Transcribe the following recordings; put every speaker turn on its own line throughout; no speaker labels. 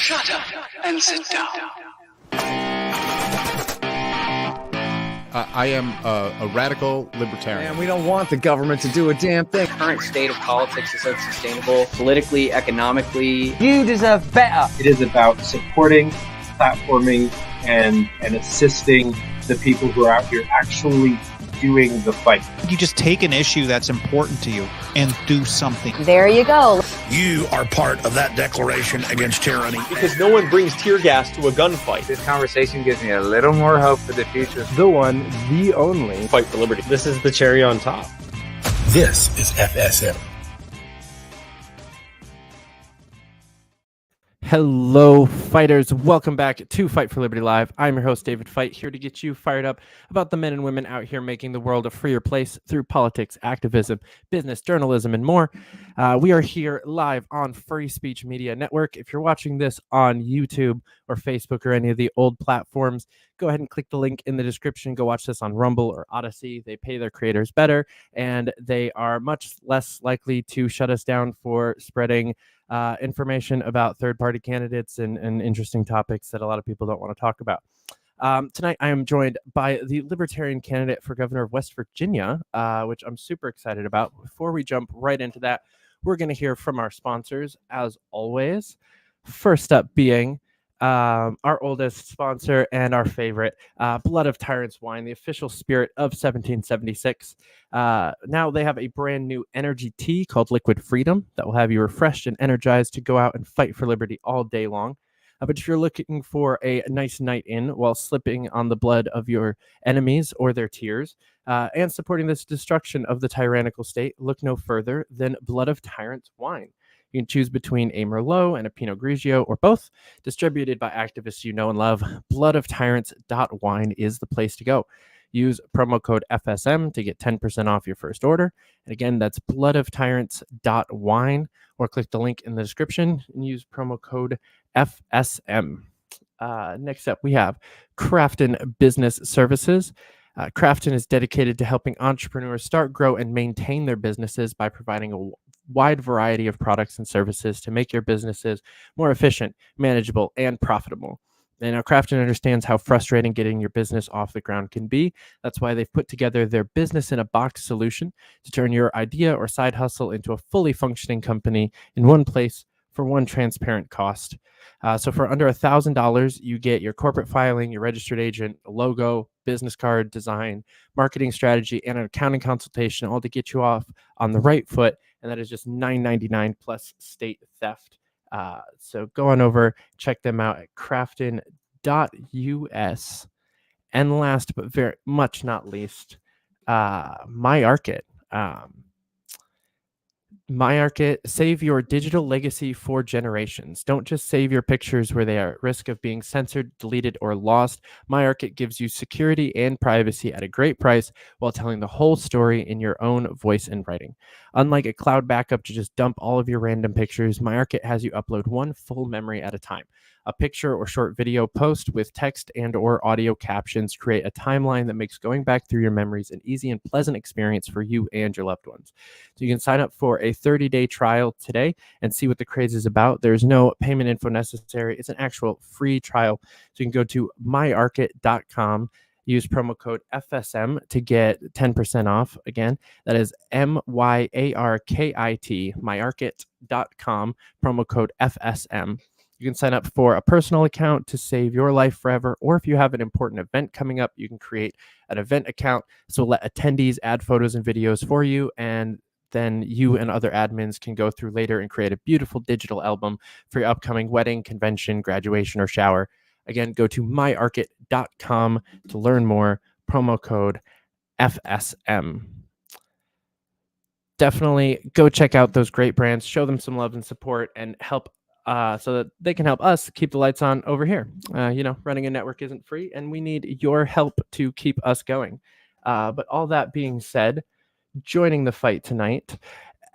Shut up and sit down.
I am a radical libertarian.
And we don't want the government to do a damn thing.
The current state of politics is unsustainable, politically, economically.
You deserve better.
It is about supporting, platforming, and assisting the people who are out here actually doing the fight.
You just take an issue that's important to you and do something.
There you go.
You are part of that declaration against tyranny.
Because no one brings tear gas to a gunfight.
This conversation gives me a little more hope for the future.
The one, the only.
Fight for liberty. This is the cherry on top.
This is FSM.
Hello, fighters. Welcome back to Fight for Liberty Live. I'm your host, David Fite, here to get you fired up about the men and women out here making the world a freer place through politics, activism, business, journalism, and more. We are here live on Free Speech Media Network. If you're watching this on YouTube or Facebook or any of the old platforms, go ahead and click the link in the description. Go watch this on Rumble or Odyssey. They pay their creators better, and they are much less likely to shut us down for spreading information about third-party candidates and interesting topics that a lot of people don't want to talk about. Tonight, I am joined by the Libertarian candidate for governor of West Virginia, which I'm super excited about. Before we jump right into that, we're going to hear from our sponsors, as always. First up being our oldest sponsor and our favorite, Blood of Tyrants Wine, the official spirit of 1776. Now they have a brand new energy tea called Liquid Freedom that will have you refreshed and energized to go out and fight for liberty all day long. But if you're looking for a nice night in while slipping on the blood of your enemies or their tears and supporting this destruction of the tyrannical state, look no further than Blood of Tyrants Wine. You can choose between a Merlot and a Pinot Grigio or both. Distributed by activists you know and love, bloodoftyrants.wine is the place to go. Use promo code FSM to get 10% off your first order. And again, that's bloodoftyrants.wine, or click the link in the description and use promo code FSM. Next up, we have Crafton Business Services. Crafton is dedicated to helping entrepreneurs start, grow, and maintain their businesses by providing a wide variety of products and services to make your businesses more efficient, manageable, and profitable. And now Crafton understands how frustrating getting your business off the ground can be. That's why they've put together their business in a box solution to turn your idea or side hustle into a fully functioning company in one place for one transparent cost. So for under $1,000, you get your corporate filing, your registered agent, a logo, business card design, marketing strategy, and an accounting consultation, all to get you off on the right foot. And that is just $9.99 plus state theft. So go on over, check them out at crafton.us. And last but very much not least, MyArkit. MyArkit, save your digital legacy for generations. Don't just save your pictures where they are at risk of being censored, deleted, or lost. MyArkit gives you security and privacy at a great price while telling the whole story in your own voice and writing. Unlike a cloud backup to just dump all of your random pictures, MyArkit has you upload one full memory at a time. A picture or short video post with text and or audio captions create a timeline that makes going back through your memories an easy and pleasant experience for you and your loved ones. So you can sign up for a 30-day trial today and see what the craze is about. There's no payment info necessary. It's an actual free trial. So you can go to myarkit.com, use promo code FSM to get 10% off. Again, that is MYARKIT, myarkit.com, promo code FSM. You can sign up for a personal account to save your life forever, or if you have an important event coming up, you can create an event account. So let attendees add photos and videos for you, and then you and other admins can go through later and create a beautiful digital album for your upcoming wedding, convention, graduation, or shower. Again, go to myarkit.com to learn more. Promo code FSM. Definitely go check out those great brands, show them some love and support, and help so that they can help us keep the lights on over here. Running a network isn't free, and we need your help to keep us going. But all that being said, joining the fight tonight,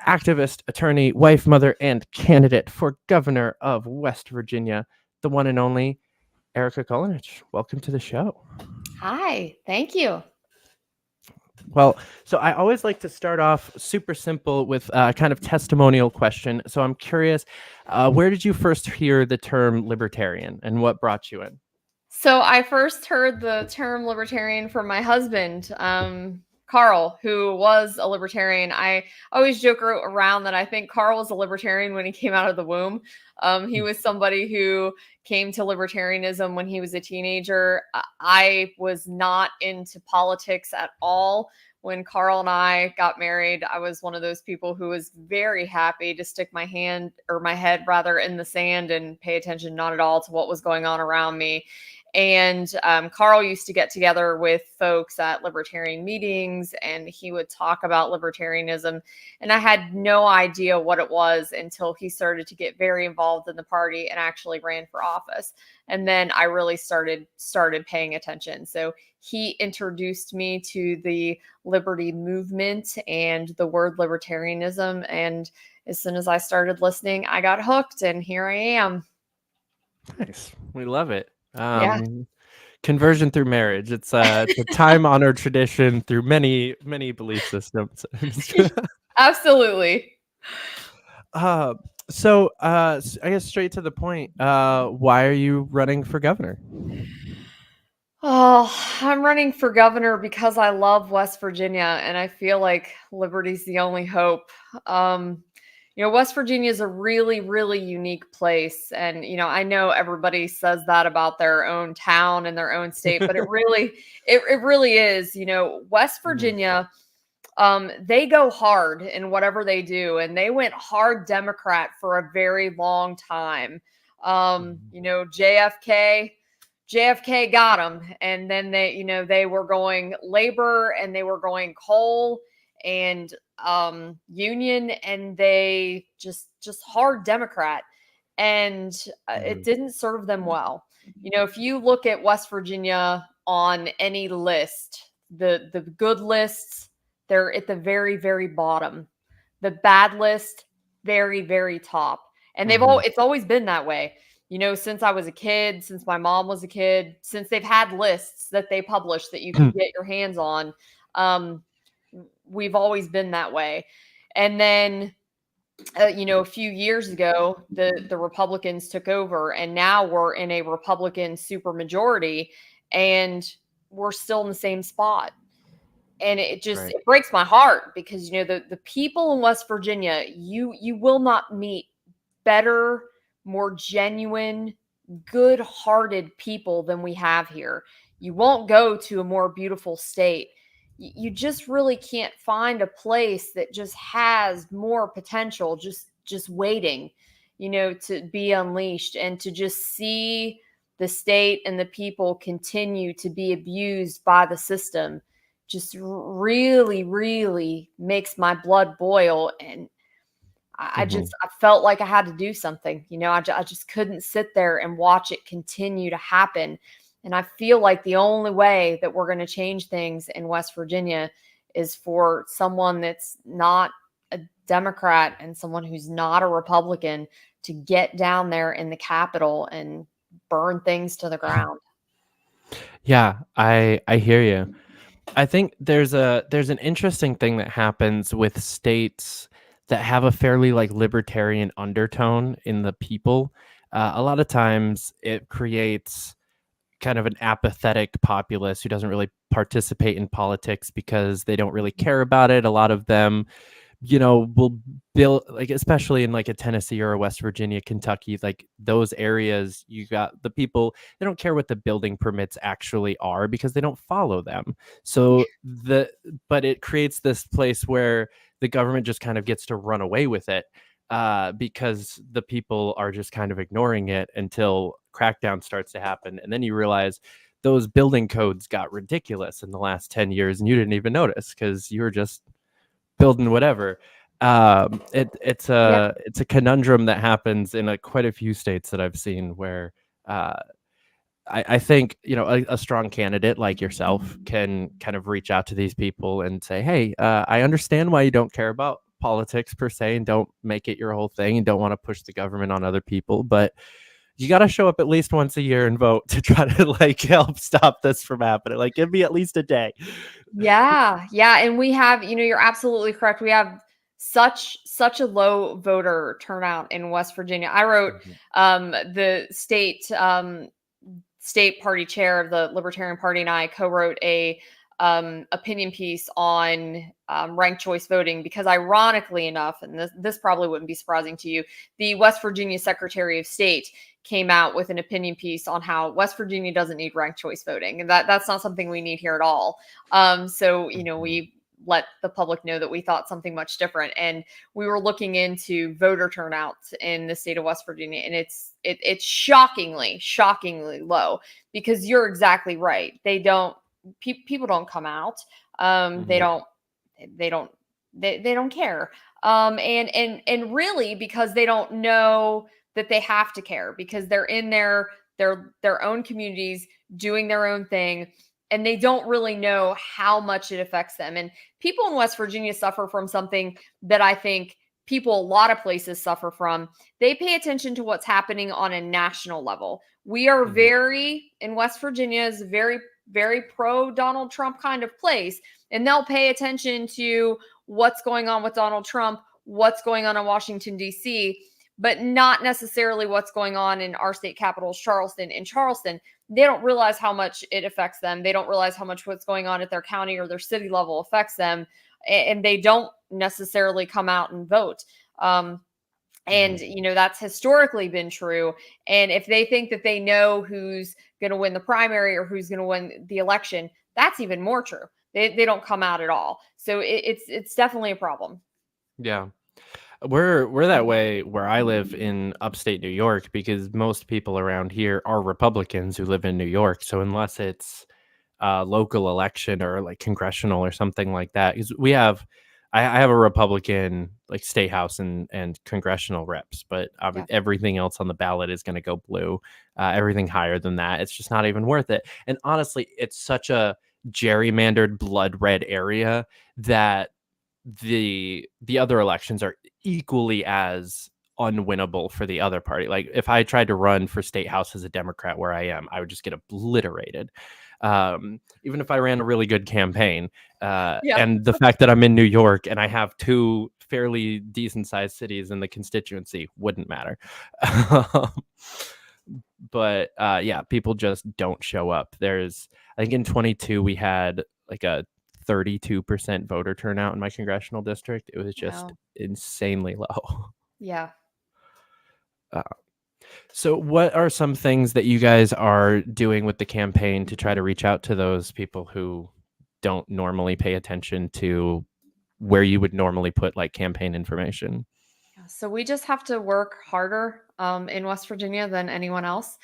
activist, attorney, wife, mother, and candidate for governor of West Virginia, the one and only Erika Kolenich. Welcome to the show.
Hi, thank you.
Well, so I always like to start off super simple with a kind of testimonial question. So I'm curious, where did you first hear the term libertarian and what brought you in?
So I first heard the term libertarian from my husband, Carl, who was a libertarian. I always joke around that I think Carl was a libertarian when he came out of the womb. He was somebody who came to libertarianism when he was a teenager. I was not into politics at all. When Carl and I got married, I was one of those people who was very happy to stick my head rather in the sand and pay attention not at all to what was going on around me. And Carl used to get together with folks at libertarian meetings, and he would talk about libertarianism. And I had no idea what it was until he started to get very involved in the party and actually ran for office. And then I really started paying attention. So he introduced me to the liberty movement and the word libertarianism. And as soon as I started listening, I got hooked, and here I am.
Nice. We love it.
Yeah.
Conversion through marriage. It's a time-honored tradition through many belief systems.
Absolutely.
So I guess straight to the point. Why are you running for governor?
Oh, I'm running for governor because I love West Virginia and I feel like liberty's the only hope. West Virginia is a really, really unique place. And, I know everybody says that about their own town and their own state, but it really is. West Virginia, they go hard in whatever they do. And they went hard Democrat for a very long time. JFK got them. And then they were going labor and they were going coal and union, and they just hard Democrat, and it didn't serve them well. If you look at West Virginia on any list, the good lists, they're at the very, very bottom. The bad list, very, very top. And it's always been that way. Since I was a kid, since my mom was a kid, since they've had lists that they publish that you can get your hands on. We've always been that way. And then, a few years ago, the Republicans took over, and now we're in a Republican supermajority, and we're still in the same spot. And it breaks my heart because, the people in West Virginia, you will not meet better, more genuine, good-hearted people than we have here. You won't go to a more beautiful state. You just really can't find a place that just has more potential, just waiting, to be unleashed, and to just see the state and the people continue to be abused by the system just really, really makes my blood boil. And I felt like I had to do something. I just couldn't sit there and watch it continue to happen. And I feel like the only way that we're going to change things in West Virginia is for someone that's not a Democrat and someone who's not a Republican to get down there in the Capitol and burn things to the ground.
Yeah, I hear you. I think there's an interesting thing that happens with states that have a fairly libertarian undertone in the people. A lot of times it creates kind of an apathetic populace who doesn't really participate in politics because they don't really care about it. A lot of them, will build, especially in a Tennessee or a West Virginia, Kentucky, those areas, you got the people, they don't care what the building permits actually are because they don't follow them. So but it creates this place where the government just kind of gets to run away with it because the people are just kind of ignoring it until crackdown starts to happen. And then you realize those building codes got ridiculous in the last 10 years and you didn't even notice because you were just building whatever. It's a conundrum that happens in quite a few states that I've seen where I think, a strong candidate like yourself can kind of reach out to these people and say, hey, I understand why you don't care about politics per se and don't make it your whole thing and don't want to push the government on other people. But, you got to show up at least once a year and vote to try to like help stop this from happening. Like, give me at least a day.
Yeah. And we have, you're absolutely correct. We have such a low voter turnout in West Virginia. I wrote the state party chair of the Libertarian Party and I co-wrote a opinion piece on ranked choice voting because, ironically enough, and this probably wouldn't be surprising to you, the West Virginia Secretary of State came out with an opinion piece on how West Virginia doesn't need ranked choice voting, and that's not something we need here at all. So we let the public know that we thought something much different, and we were looking into voter turnout in the state of West Virginia, and it's shockingly because you're exactly right. People don't come out. They don't care. And really because they don't know that they have to care, because they're in their own communities doing their own thing, and they don't really know how much it affects them. And people in West Virginia suffer from something that I think people a lot of places suffer from. They pay attention to what's happening on a national level. We are in West Virginia is very, very pro Donald Trump kind of place. And they'll pay attention to what's going on with Donald Trump, what's going on in Washington, D.C., but not necessarily what's going on in our state capital, Charleston. In Charleston, they don't realize how much it affects them. They don't realize how much what's going on at their county or their city level affects them. And they don't necessarily come out and vote. And, that's historically been true. And if they think that they know who's going to win the primary or who's going to win the election, that's even more true. They don't come out at all. So it's definitely a problem.
Yeah. We're that way where I live in upstate New York, because most people around here are Republicans who live in New York. So unless it's a local election or like congressional or something like that, because I have a Republican like state house and congressional reps, but everything else on the ballot is going to go blue. Everything higher than that, it's just not even worth it. And honestly, it's such a gerrymandered blood red area that the other elections are equally as unwinnable for the other party. Like if I tried to run for state house as a Democrat where I am, I would just get obliterated. Even if I ran a really good campaign. And the fact that I'm in New York and I have two fairly decent sized cities in the constituency wouldn't matter. But people just don't show up. I think in 22 we had like a 32% voter turnout in my congressional district. It was just insanely low.
Yeah.
So what are some things that you guys are doing with the campaign to try to reach out to those people who don't normally pay attention to where you would normally put like campaign information?
So we just have to work harder in West Virginia than anyone else.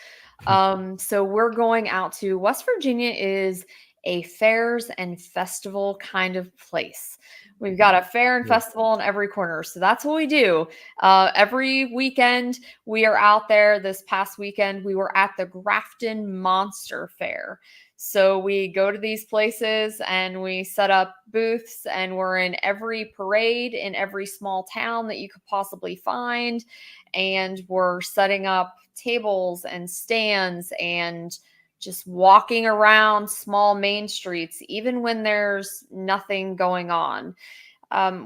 So we're going out to West Virginia is a fairs and festival kind of place. We've got a fair and festival on every corner. So that's what we do. Every weekend we are out there. This past weekend, we were at the Grafton Monster Fair. So we go to these places and we set up booths, and we're in every parade in every small town that you could possibly find. And we're setting up tables and stands and just walking around small main streets, even when there's nothing going on.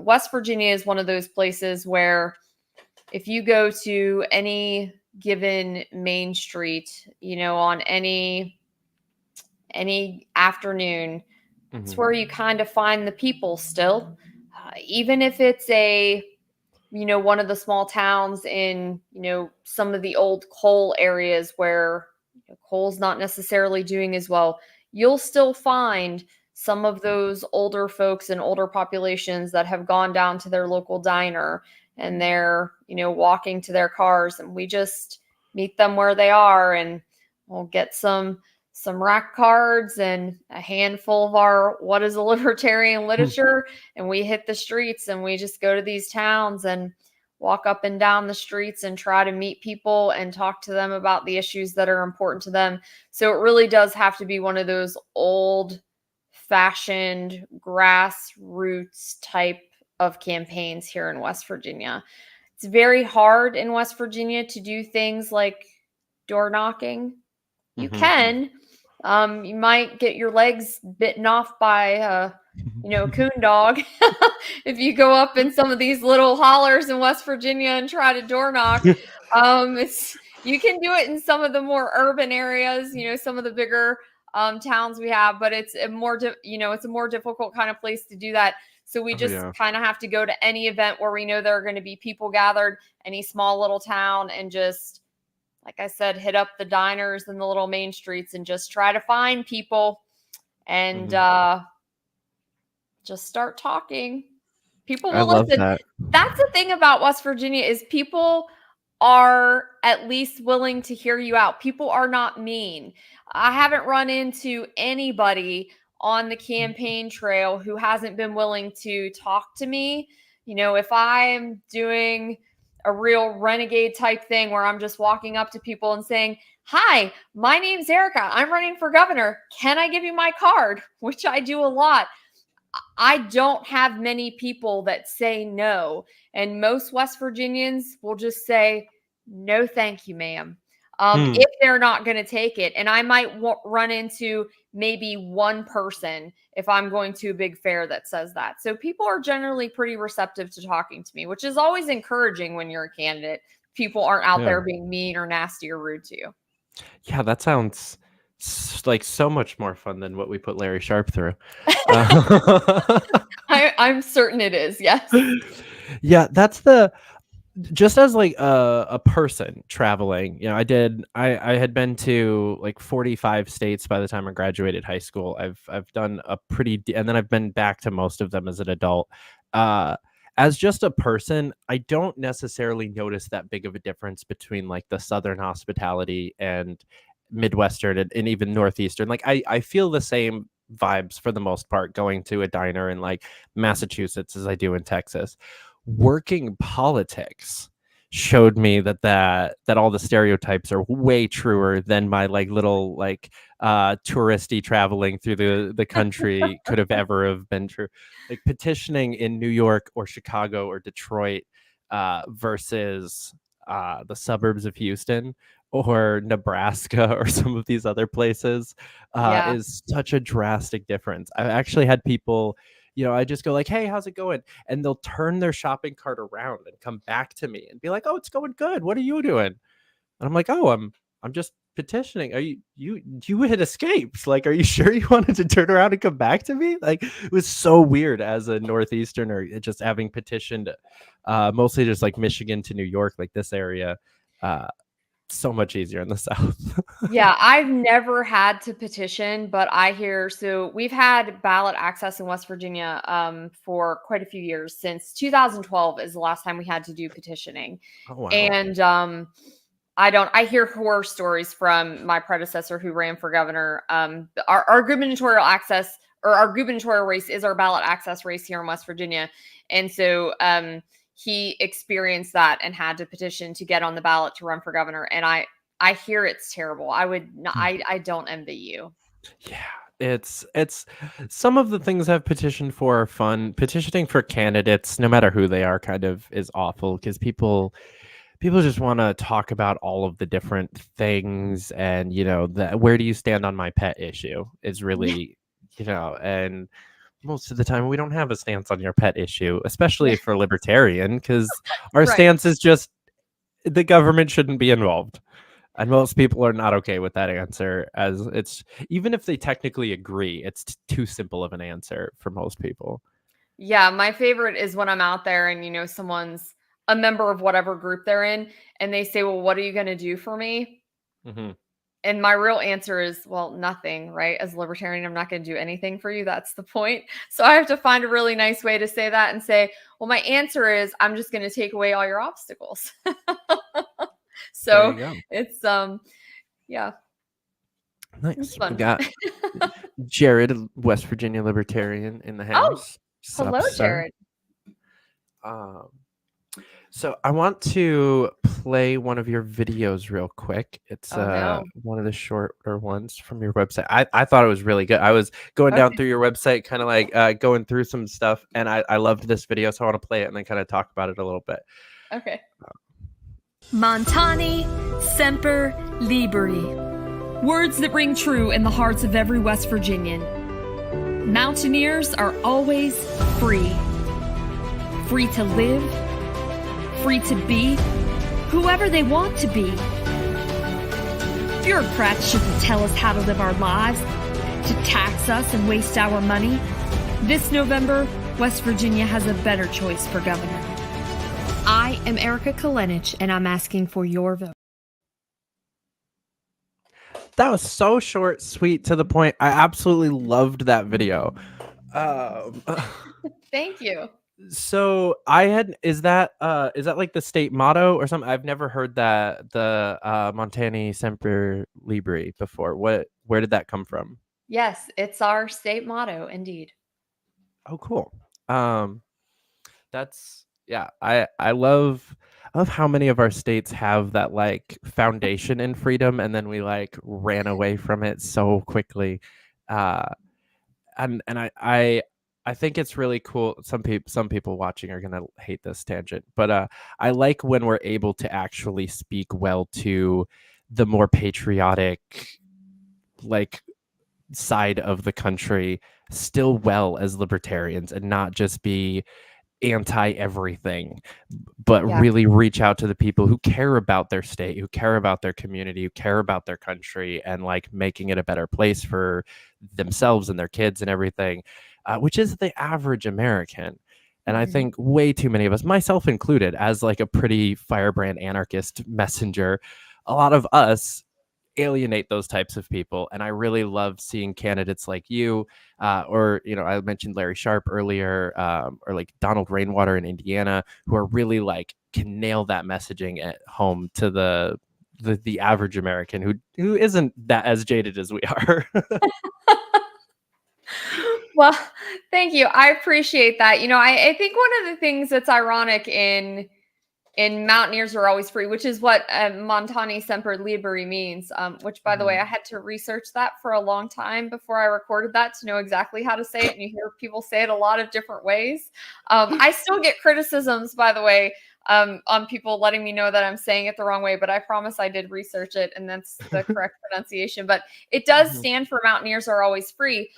West Virginia is one of those places where if you go to any given main street, on any afternoon, it's where you kind of find the people still. Even if it's one of the small towns in, some of the old coal areas where coal's not necessarily doing as well, you'll still find some of those older folks and older populations that have gone down to their local diner and they're, walking to their cars, and we just meet them where they are, and we'll get some rack cards and a handful of our what is a libertarian literature, and we hit the streets and we just go to these towns and walk up and down the streets and try to meet people and talk to them about the issues that are important to them. So it really does have to be one of those old-fashioned grassroots type of campaigns here in West Virginia. It's very hard in West Virginia to do things like door knocking. You
Mhm.
can. You might get your legs bitten off by a coon dog if you go up in some of these little hollers in West Virginia and try to door knock. You can do it in some of the more urban areas, some of the bigger towns we have, but it's a more it's a more difficult kind of place to do that. So we just kind of have to go to any event where we know there are going to be people gathered, any small little town, and just, like I said, hit up the diners and the little main streets and just try to find people and just start talking. People will listen. That's the thing about West Virginia is people are at least willing to hear you out. People are not mean. I haven't run into anybody on the campaign trail who hasn't been willing to talk to me. If I'm doing a real renegade type thing where I'm just walking up to people and saying, "Hi, my name's Erika. I'm running for governor. Can I give you my card?" Which I do a lot. I don't have many people that say no. And most West Virginians will just say, "No, thank you, ma'am." If they're not going to take it. And I might run into maybe one person if I'm going to a big fair that says that. So people are generally pretty receptive to talking to me, which is always encouraging when you're a candidate. People aren't out there being mean or nasty or rude to you.
Yeah, that sounds like so much more fun than what we put Larry Sharp through.
I'm certain it is. Yes.
Yeah, that's just as like a person traveling, I had been to like 45 states by the time I graduated high school. I've done and then I've been back to most of them as an adult. As just a person, I don't necessarily notice that big of a difference between like the Southern hospitality and Midwestern and even Northeastern. Like I feel the same vibes for the most part going to a diner in like Massachusetts as I do in Texas. Working politics showed me that all the stereotypes are way truer than my like little like touristy traveling through the country could have been true. Like petitioning in New York or Chicago or Detroit versus the suburbs of Houston or Nebraska or some of these other places is such a drastic difference. I've actually had people, I just go like, "Hey, how's it going?" And they'll turn their shopping cart around and come back to me and be like, "Oh, it's going good. What are you doing?" And I'm like, "Oh, I'm just petitioning. Are you had escaped. Like, are you sure you wanted to turn around and come back to me?" Like, it was so weird as a Northeasterner, just having petitioned mostly just like Michigan to New York, like this area. So much easier in the South.
Yeah, I've never had to petition, but so we've had ballot access in West Virginia for quite a few years. Since 2012 is the last time we had to do petitioning.
Oh, wow.
And I hear horror stories from my predecessor who ran for governor. Our gubernatorial access, or our gubernatorial race, is our ballot access race here in West Virginia. And so he experienced that and had to petition to get on the ballot to run for governor. And I hear it's terrible. I don't envy you.
Yeah, it's some of the things I've petitioned for are fun. Petitioning for candidates, no matter who they are, kind of is awful because people just want to talk about all of the different things, and where do you stand on my pet issue is really and most of the time we don't have a stance on your pet issue, especially for libertarian, because our stance is just the government shouldn't be involved. And most people are not okay with that answer, as it's, even if they technically agree, it's too simple of an answer for most people.
Yeah, my favorite is when I'm out there and someone's a member of whatever group they're in and they say, "Well, what are you going to do for me?"
Mm-hmm.
And my real answer is, well, nothing, right? As a libertarian, I'm not going to do anything for you. That's the point. So I have to find a really nice way to say that and say, well, my answer is I'm just going to take away all your obstacles. So it's, yeah.
Nice. We got Jared, West Virginia libertarian, in the house.
Oh, hello, Jared.
So I want to play one of your videos real quick. It's one of the shorter ones from your website. I thought it was really good. I was going down through your website, kind of like going through some stuff, and I loved this video, so I want to play it and then kind of talk about it a little bit.
Okay.
Montani, Semper, Liberi. Words that ring true in the hearts of every West Virginian. Mountaineers are always free. Free to live, free to be whoever they want to be. Bureaucrats shouldn't tell us how to live our lives, to tax us and waste our money. This November, West Virginia has a better choice for governor. I am Erika Kolenich, and I'm asking for your vote.
That was so short, sweet, to the point. I absolutely loved that video.
Thank you.
So is that like the state motto or something? I've never heard that, the Montani Semper Liberi before. Where did that come from?
Yes, it's our state motto, indeed.
Oh, cool. That's, yeah, I love how many of our states have that like foundation in freedom, and then we like ran away from it so quickly. And I think it's really cool. Some people watching are gonna hate this tangent, but I like when we're able to actually speak well to the more patriotic like side of the country still well as libertarians, and not just be anti everything, but really reach out to the people who care about their state, who care about their community, who care about their country, and like making it a better place for themselves and their kids and everything, which is the average American. And I think way too many of us, myself included, as like a pretty firebrand anarchist messenger, a lot of us alienate those types of people. And I really love seeing candidates like you, or, you know, I mentioned Larry Sharp earlier, or like Donald Rainwater in Indiana, who are really like can nail that messaging at home to the average American who isn't that as jaded as we are.
Well, thank you. I appreciate that. You know, I think one of the things that's ironic in Mountaineers are always free, which is what Montani Semper Liberi means, which, by the way, I had to research that for a long time before I recorded that to know exactly how to say it. And you hear people say it a lot of different ways. I still get criticisms, by the way, on people letting me know that I'm saying it the wrong way, but I promise I did research it, and that's the correct pronunciation. But it does stand for Mountaineers are always free.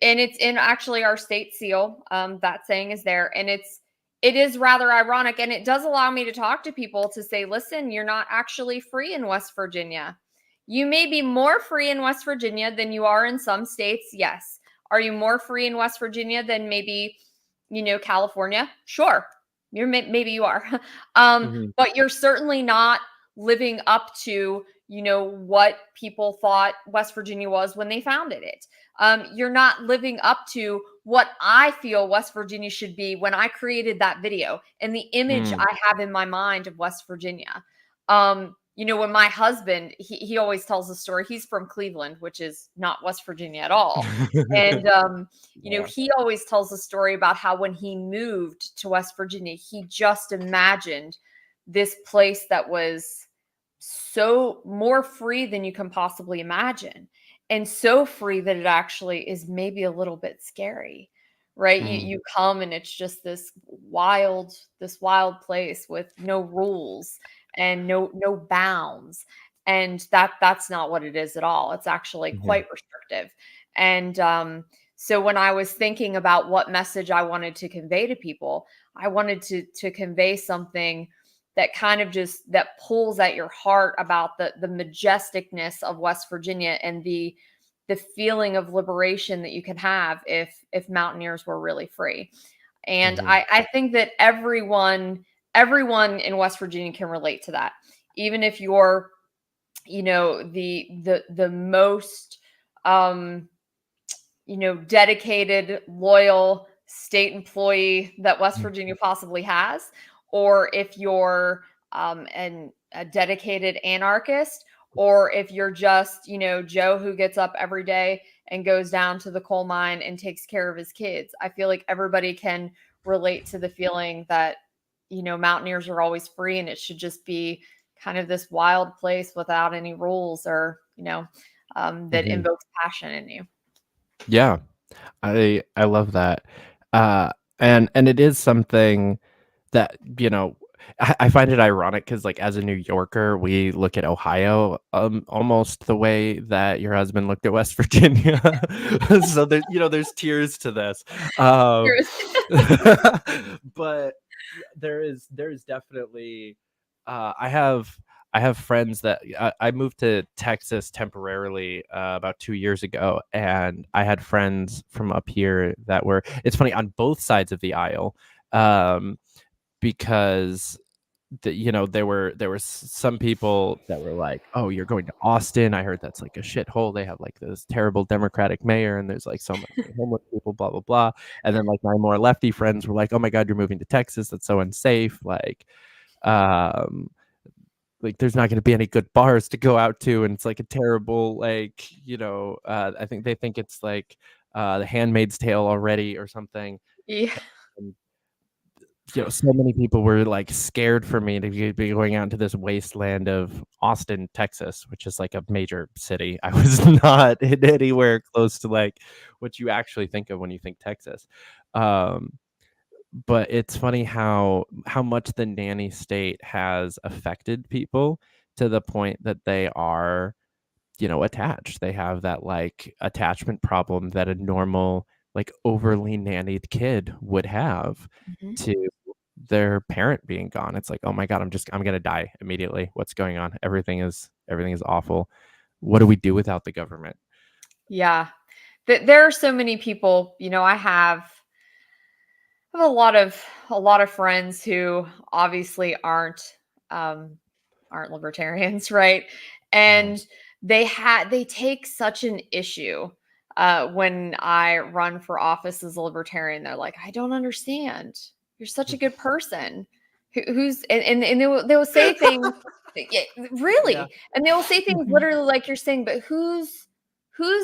And it's in actually our state seal. That saying is there, and it is rather ironic, and it does allow me to talk to people to say, listen, you're not actually free in West Virginia. You may be more free in West Virginia than you are in some states. Yes. Are you more free in West Virginia than maybe, you know, California? Sure. Maybe you are. But you're certainly not living up to, you know, what people thought West Virginia was when they founded it. You're not living up to what I feel West Virginia should be when I created that video and the image I have in my mind of West Virginia. You know, when my husband, he always tells the story. He's from Cleveland, which is not West Virginia at all. And, you know, he always tells the story about how when he moved to West Virginia, he just imagined this place that was so more free than you can possibly imagine. And so free that it actually is maybe a little bit scary, right? You come and it's just this wild place with no rules and no bounds. And that's not what it is at all. It's actually quite restrictive. And so when I was thinking about what message I wanted to convey to people, I wanted to convey something that kind of just that pulls at your heart about the majesticness of West Virginia and the feeling of liberation that you can have if Mountaineers were really free. And I think that everyone in West Virginia can relate to that. Even if you're, you know, the most you know, dedicated, loyal state employee that West Virginia possibly has, or if you're a dedicated anarchist, or if you're just, you know, Joe who gets up every day and goes down to the coal mine and takes care of his kids. I feel like everybody can relate to the feeling that, you know, Mountaineers are always free, and it should just be kind of this wild place without any rules or, you know, that invokes passion in you.
Yeah, I love that. And it is something that, you know, I find it ironic because, like, as a New Yorker, we look at Ohio almost the way that your husband looked at West Virginia. So there's tears to this. But there's definitely I have friends that I moved to Texas temporarily about 2 years ago, and I had friends from up here that were. It's funny on both sides of the aisle, because there were some people that were like, "Oh, you're going to Austin. I heard that's like a shithole. They have like this terrible Democratic mayor, and there's like so many homeless people, blah blah blah." And then like my more lefty friends were like, "Oh my God, you're moving to Texas. That's so unsafe. Like there's not going to be any good bars to go out to, and it's like a terrible I think they think it's like The Handmaid's Tale already or something."
Yeah.
And, so many people were like scared for me to be going out into this wasteland of Austin, Texas, which is like a major city. I was not anywhere close to like what you actually think of when you think Texas. But it's funny how much the nanny state has affected people to the point that they are, attached. They have that like attachment problem that a normal, like overly nannied kid would have to their parent being gone. It's like, oh my God, I'm gonna die immediately. What's going on? Everything is awful. What do we do without the government?
Yeah. There are so many people, I have a lot of friends who obviously aren't libertarians, right? And they take such an issue when I run for office as a libertarian. They're like, I don't understand. You're such a good person. Who's and they will say things really,
Yeah.
and they will say things literally like you're saying, but who's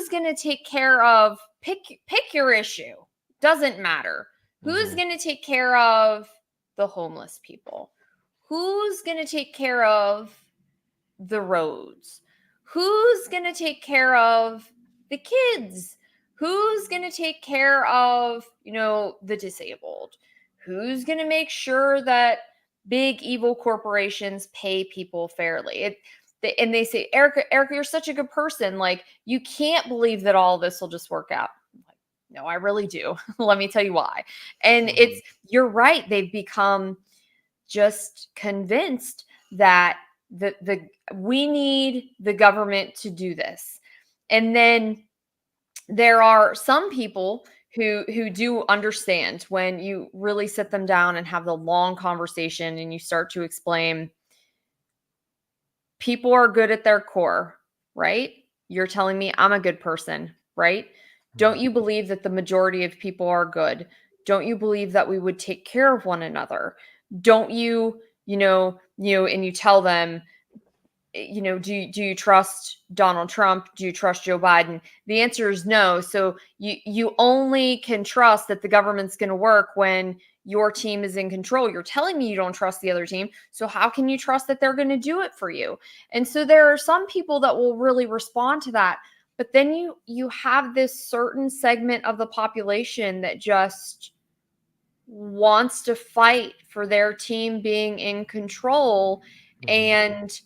gonna take care of pick your issue? Doesn't matter. Who's going to take care of the homeless people? Who's going to take care of the roads? Who's going to take care of the kids? Who's going to take care of, the disabled? Who's going to make sure that big evil corporations pay people fairly? And they say, Erika, you're such a good person. Like, you can't believe that all this will just work out. No, I really do. Let me tell you why. And you're right. They've become just convinced that we need the government to do this. And then there are some people who do understand when you really sit them down and have the long conversation and you start to explain people are good at their core, right? You're telling me I'm a good person, right? Don't you believe that the majority of people are good? Don't you believe that we would take care of one another? Don't you, and you tell them, do you trust Donald Trump? Do you trust Joe Biden? The answer is no. So you only can trust that the government's going to work when your team is in control. You're telling me you don't trust the other team. So how can you trust that they're going to do it for you? And so there are some people that will really respond to that. But then you have this certain segment of the population that just wants to fight for their team being in control and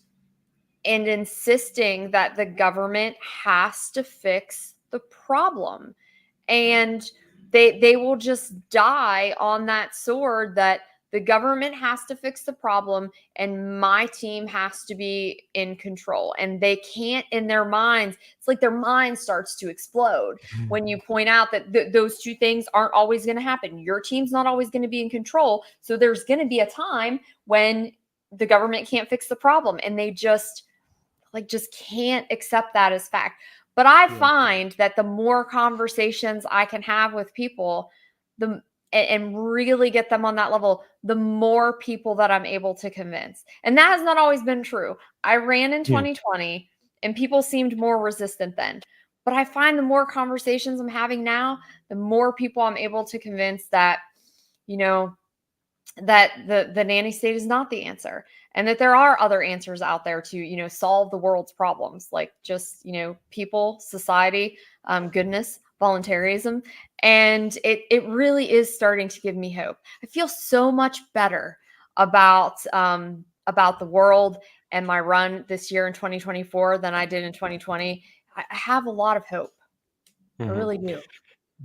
insisting that the government has to fix the problem. And they will just die on that sword that the government has to fix the problem and my team has to be in control. And they can't, in their minds, it's like their mind starts to explode when you point out that those two things aren't always going to happen. Your team's not always going to be in control. So there's going to be a time when the government can't fix the problem. And they just can't accept that as fact. But I find that the more conversations I can have with people, and really get them on that level, the more people that I'm able to convince. And that has not always been true. I ran in 2020 and people seemed more resistant then. But I find the more conversations I'm having now, the more people I'm able to convince that, that the nanny state is not the answer and that there are other answers out there to, solve the world's problems, like just, people, society, goodness, voluntarism. And it really is starting to give me hope. I feel so much better about the world and my run this year in 2024 than I did in 2020. I have a lot of hope. I really do.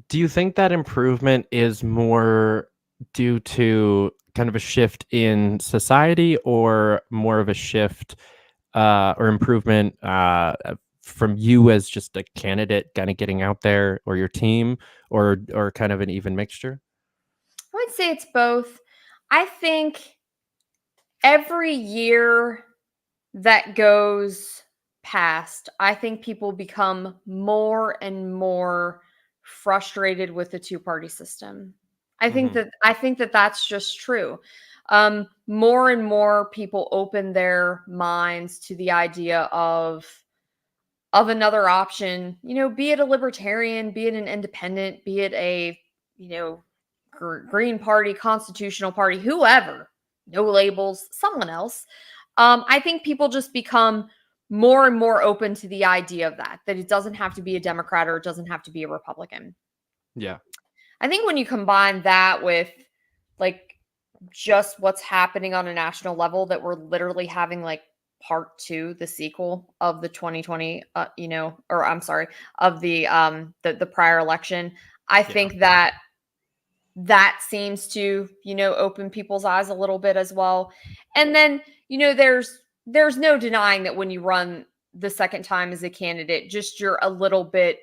Do you think that improvement is more due to kind of a shift in society, or more of a shift or improvement from you as just a candidate kind of getting out there, or your team, or kind of an even mixture?
I would say it's both. I think every year that goes past, I think people become more and more frustrated with the two-party system. I think that that's just true. More and more people open their minds to the idea of another option, be it a libertarian, be it an independent, be it a, Green Party, Constitutional Party, whoever, no labels, someone else. I think people just become more and more open to the idea of that it doesn't have to be a Democrat or it doesn't have to be a Republican.
Yeah.
I think when you combine that with like just what's happening on a national level, that we're literally having like part 2, the sequel of the 2020, or I'm sorry, of the prior election. I think that seems to, open people's eyes a little bit as well. And then, there's no denying that when you run the second time as a candidate, just you're a little bit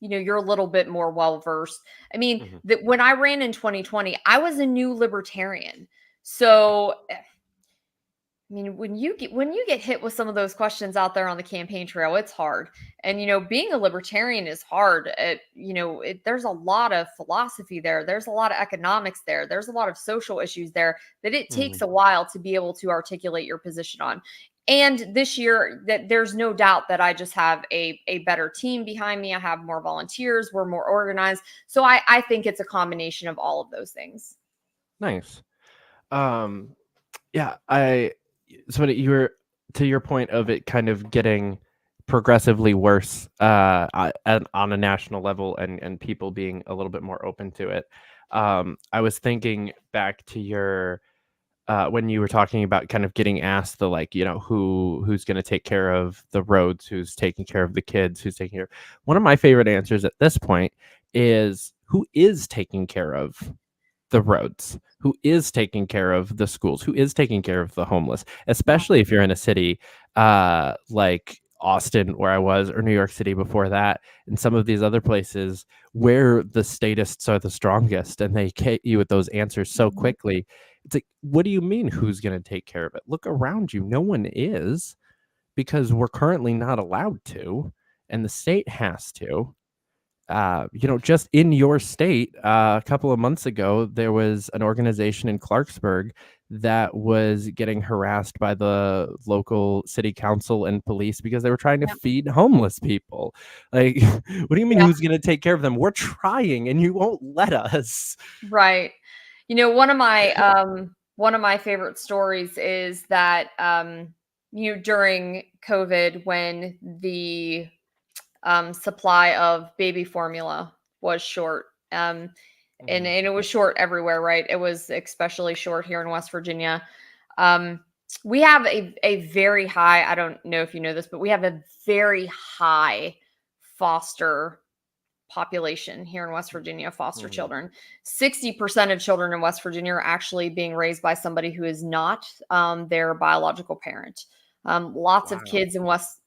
more well-versed. I mean, that when I ran in 2020, I was a new libertarian. So, I mean, when you get hit with some of those questions out there on the campaign trail, it's hard. And, being a libertarian is hard. There's a lot of philosophy there. There's a lot of economics there. There's a lot of social issues there that it takes a while to be able to articulate your position on. And this year, that there's no doubt that I just have a better team behind me. I have more volunteers. We're more organized. So I think it's a combination of all of those things.
Nice. Yeah, so you were, to your point of it kind of getting progressively worse on a national level, and people being a little bit more open to it. I was thinking back to your when you were talking about kind of getting asked the, like, who's going to take care of the roads, who's taking care of the kids, who's taking care. One of my favorite answers at this point is, who is taking care of the roads, who is taking care of the schools, who is taking care of the homeless, especially if you're in a city like Austin, where I was, or New York City before that, and some of these other places where the statists are the strongest and they get you with those answers so quickly. It's like, what do you mean, who's going to take care of it? Look around you. No one is, because we're currently not allowed to, and the state has to. Just in your state, a couple of months ago, there was an organization in Clarksburg that was getting harassed by the local city council and police because they were trying to feed homeless people. Like, what do you mean, who's going to take care of them? We're trying, and you won't let us.
Right. One of my favorite stories is that, during COVID, when the supply of baby formula was short, and it was short everywhere, right? It was especially short here in West Virginia. We have a very high, I don't know if you know this, but we have a very high foster population here in West Virginia, foster children. 60% of children in West Virginia are actually being raised by somebody who is not their biological parent. Lots of kids in West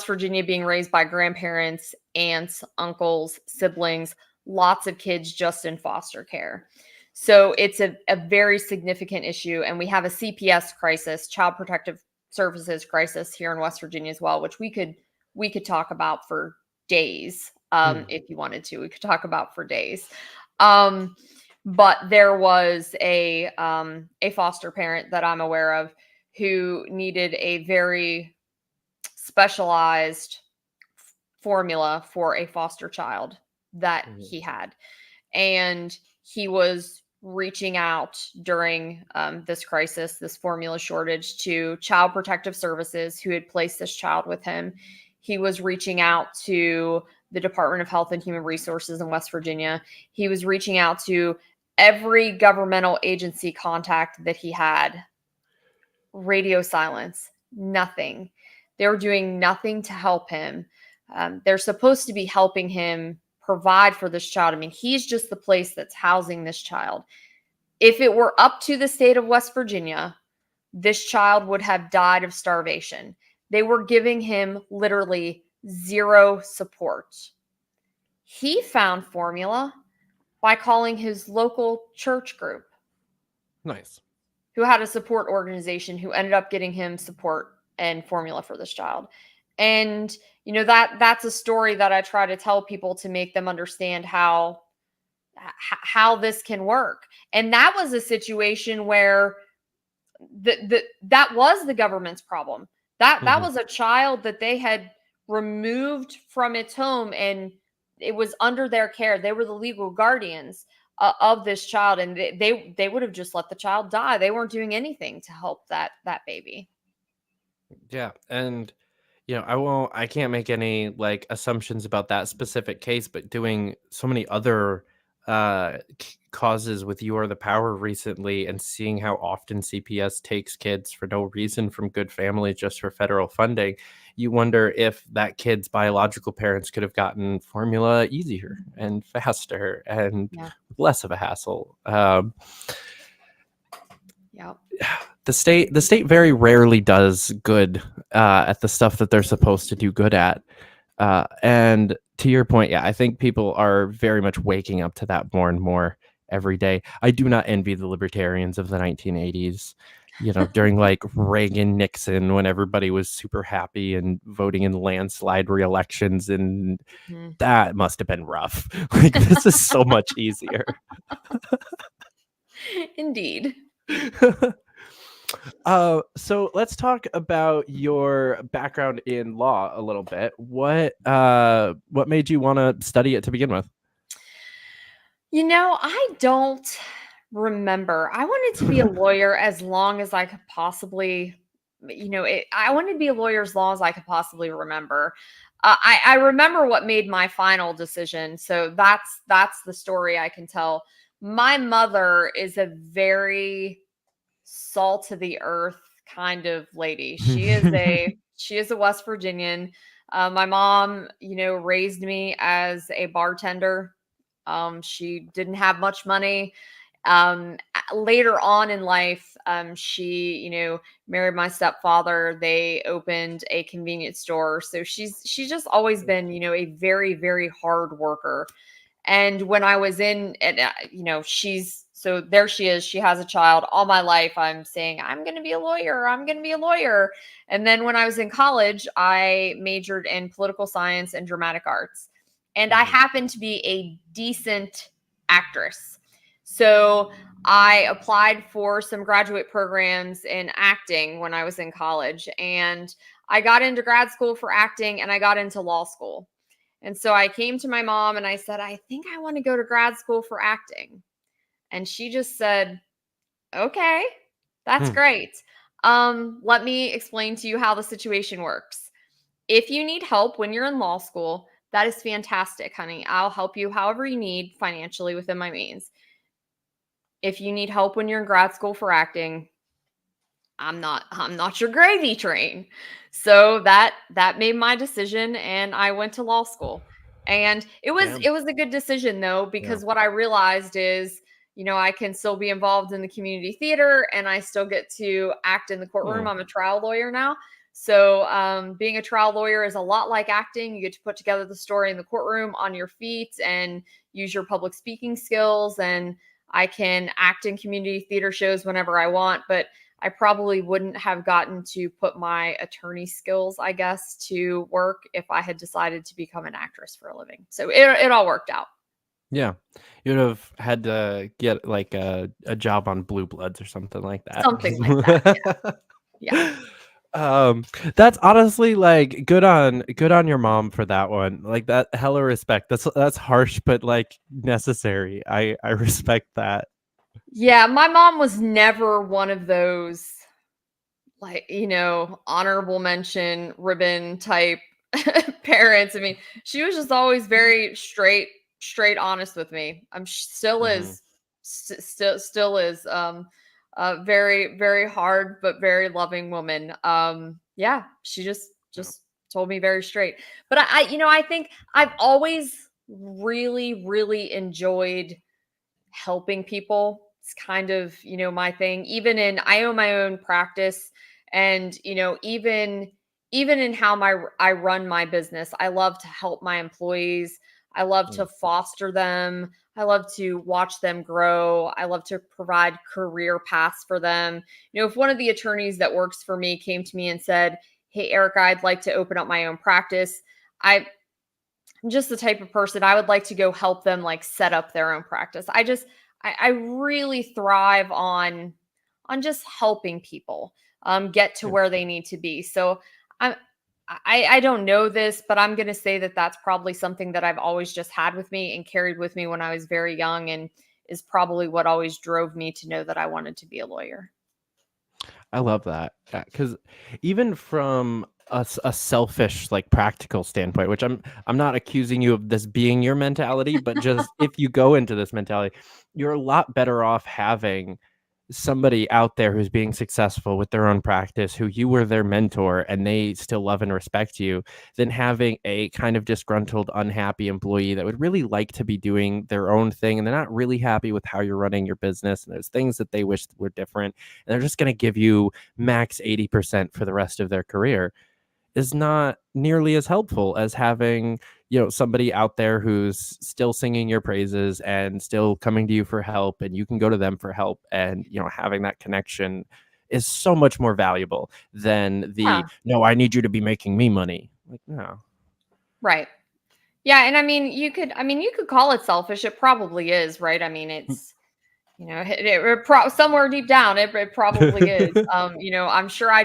Virginia being raised by grandparents, aunts, uncles, siblings, lots of kids just in foster care. So it's a very significant issue. And we have a CPS crisis, Child Protective Services crisis here in West Virginia as well, which we could talk about for days. If you wanted to, we could talk about for days. But there was a foster parent that I'm aware of who needed a very specialized formula for a foster child that he had. And he was reaching out during this crisis, this formula shortage, to Child Protective Services, who had placed this child with him. He was reaching out to the Department of Health and Human Resources in West Virginia. He was reaching out to every governmental agency contact that he had, radio silence, nothing. They were doing nothing to help him. They're supposed to be helping him provide for this child. I mean, he's just the place that's housing this child. If it were up to the state of West Virginia, this child would have died of starvation. They were giving him literally zero support. He found formula by calling his local church group.
Nice.
Who had a support organization who ended up getting him support and formula for this child. And, you know, that's a story that I try to tell people to make them understand how this can work. And that was a situation where that was the government's problem. That was a child that they had removed from its home, and it was under their care. They were the legal guardians of this child, and they would have just let the child die. They weren't doing anything to help that baby.
Yeah, and I can't make any like assumptions about that specific case, but doing so many other causes with You Are the Power recently, and seeing how often CPS takes kids for no reason from good families just for federal funding, you wonder if that kid's biological parents could have gotten formula easier and faster and less of a hassle. The state very rarely does good at the stuff that they're supposed to do good at. And to your point, I think people are very much waking up to that more and more every day. I do not envy the libertarians of the 1980s, during like Reagan, Nixon, when everybody was super happy and voting in landslide re-elections, and that must have been rough. Like, this is so much easier.
Indeed.
So let's talk about your background in law a little bit. What made you want to study it to begin with?
I don't remember. I wanted to be a lawyer as long as I could possibly, I wanted to be a lawyer as long as I could possibly remember. I remember what made my final decision. So that's the story I can tell. My mother is a very salt of the earth kind of lady. She is a West Virginian. My mom, raised me as a bartender. She didn't have much money. Later on in life, she, married my stepfather. They opened a convenience store. So she's just always been, a very, very hard worker. And when I was in, so there she is. She has a child. All my life, I'm saying, I'm going to be a lawyer. I'm going to be a lawyer. And then when I was in college, I majored in political science and dramatic arts. And I happened to be a decent actress. So I applied for some graduate programs in acting when I was in college. And I got into grad school for acting, and I got into law school. And so I came to my mom and I said, I think I want to go to grad school for acting. And she just said, okay, that's great. Let me explain to you how the situation works. If you need help when you're in law school, that is fantastic, honey. I'll help you however you need financially within my means. If you need help when you're in grad school for acting, I'm not your gravy train. So that made my decision, and I went to law school. And it was a good decision though, because what I realized is, I can still be involved in the community theater, and I still get to act in the courtroom. I'm a trial lawyer now. So being a trial lawyer is a lot like acting. You get to put together the story in the courtroom on your feet and use your public speaking skills. And I can act in community theater shows whenever I want, but I probably wouldn't have gotten to put my attorney skills, I guess, to work if I had decided to become an actress for a living. So it all worked out. Yeah.
You would have had to get like a job on Blue Bloods or something like that.
Something like that. Yeah.
That's honestly like good on your mom for that one. Like, that, hella respect. That's harsh, but like necessary. I respect that.
Yeah, my mom was never one of those, like, honorable mention ribbon type parents. I mean, she was just always very straight honest with me. Still is still is a very, very hard but very loving woman. Yeah, she just told me very straight. But I think I've always really enjoyed helping people. It's kind of, my thing. I own my own practice, and even in how I run my business, I love to help my employees. I love to foster them. I love to watch them grow. I love to provide career paths for them. If one of the attorneys that works for me came to me and said, "Hey, Erika, I'd like to open up my own practice," I'm just the type of person I would like to go help them like set up their own practice. I really thrive on just helping people get to where they need to be. So I don't know this, but I'm going to say that that's probably something that I've always just had with me and carried with me when I was very young, and is probably what always drove me to know that I wanted to be a lawyer.
I love that, because even from a selfish, like, practical standpoint, which I'm not accusing you of this being your mentality, but just if you go into this mentality, you're a lot better off having somebody out there who's being successful with their own practice, who you were their mentor and they still love and respect you, than having a kind of disgruntled, unhappy employee that would really like to be doing their own thing and they're not really happy with how you're running your business, and there's things that they wish were different, and they're just going to give you max 80% for the rest of their career. Is not nearly as helpful as having, somebody out there who's still singing your praises and still coming to you for help, and you can go to them for help, and having that connection is so much more valuable than no, I need you to be making me money. Like, no.
Right. Yeah, and you could call it selfish. It probably is, right? It's somewhere deep down, it probably is. I'm sure I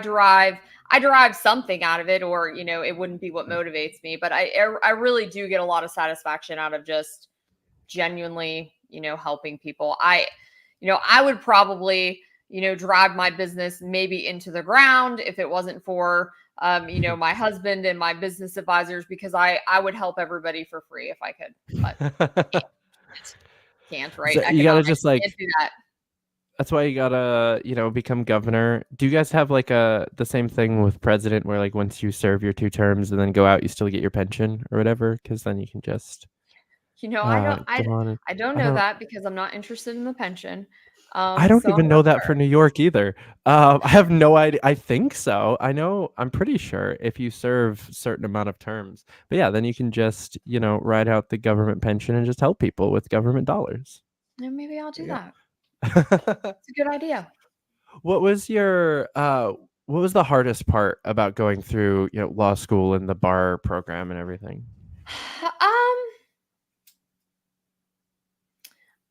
derive something out of it, or it wouldn't be what motivates me. But I really do get a lot of satisfaction out of just genuinely, helping people. I would probably, drive my business maybe into the ground if it wasn't for my husband and my business advisors, because I would help everybody for free if I could. But can't, right?
So you gotta just
can't do that.
That's why you gotta, become governor. Do you guys have like the same thing with president, where like once you serve your 2 terms and then go out, you still get your pension or whatever? Because then you can just
I don't know that, because I'm not interested in the pension.
I don't
so
even
I'm
know
not
that
sure.
for New York either. I have no idea. I think so. I'm pretty sure if you serve a certain amount of terms. But yeah, then you can just, ride out the government pension and just help people with government dollars.
Yeah, maybe I'll do that.
What
It's a good idea.
was what was the hardest part about going through, law school and the bar program and everything?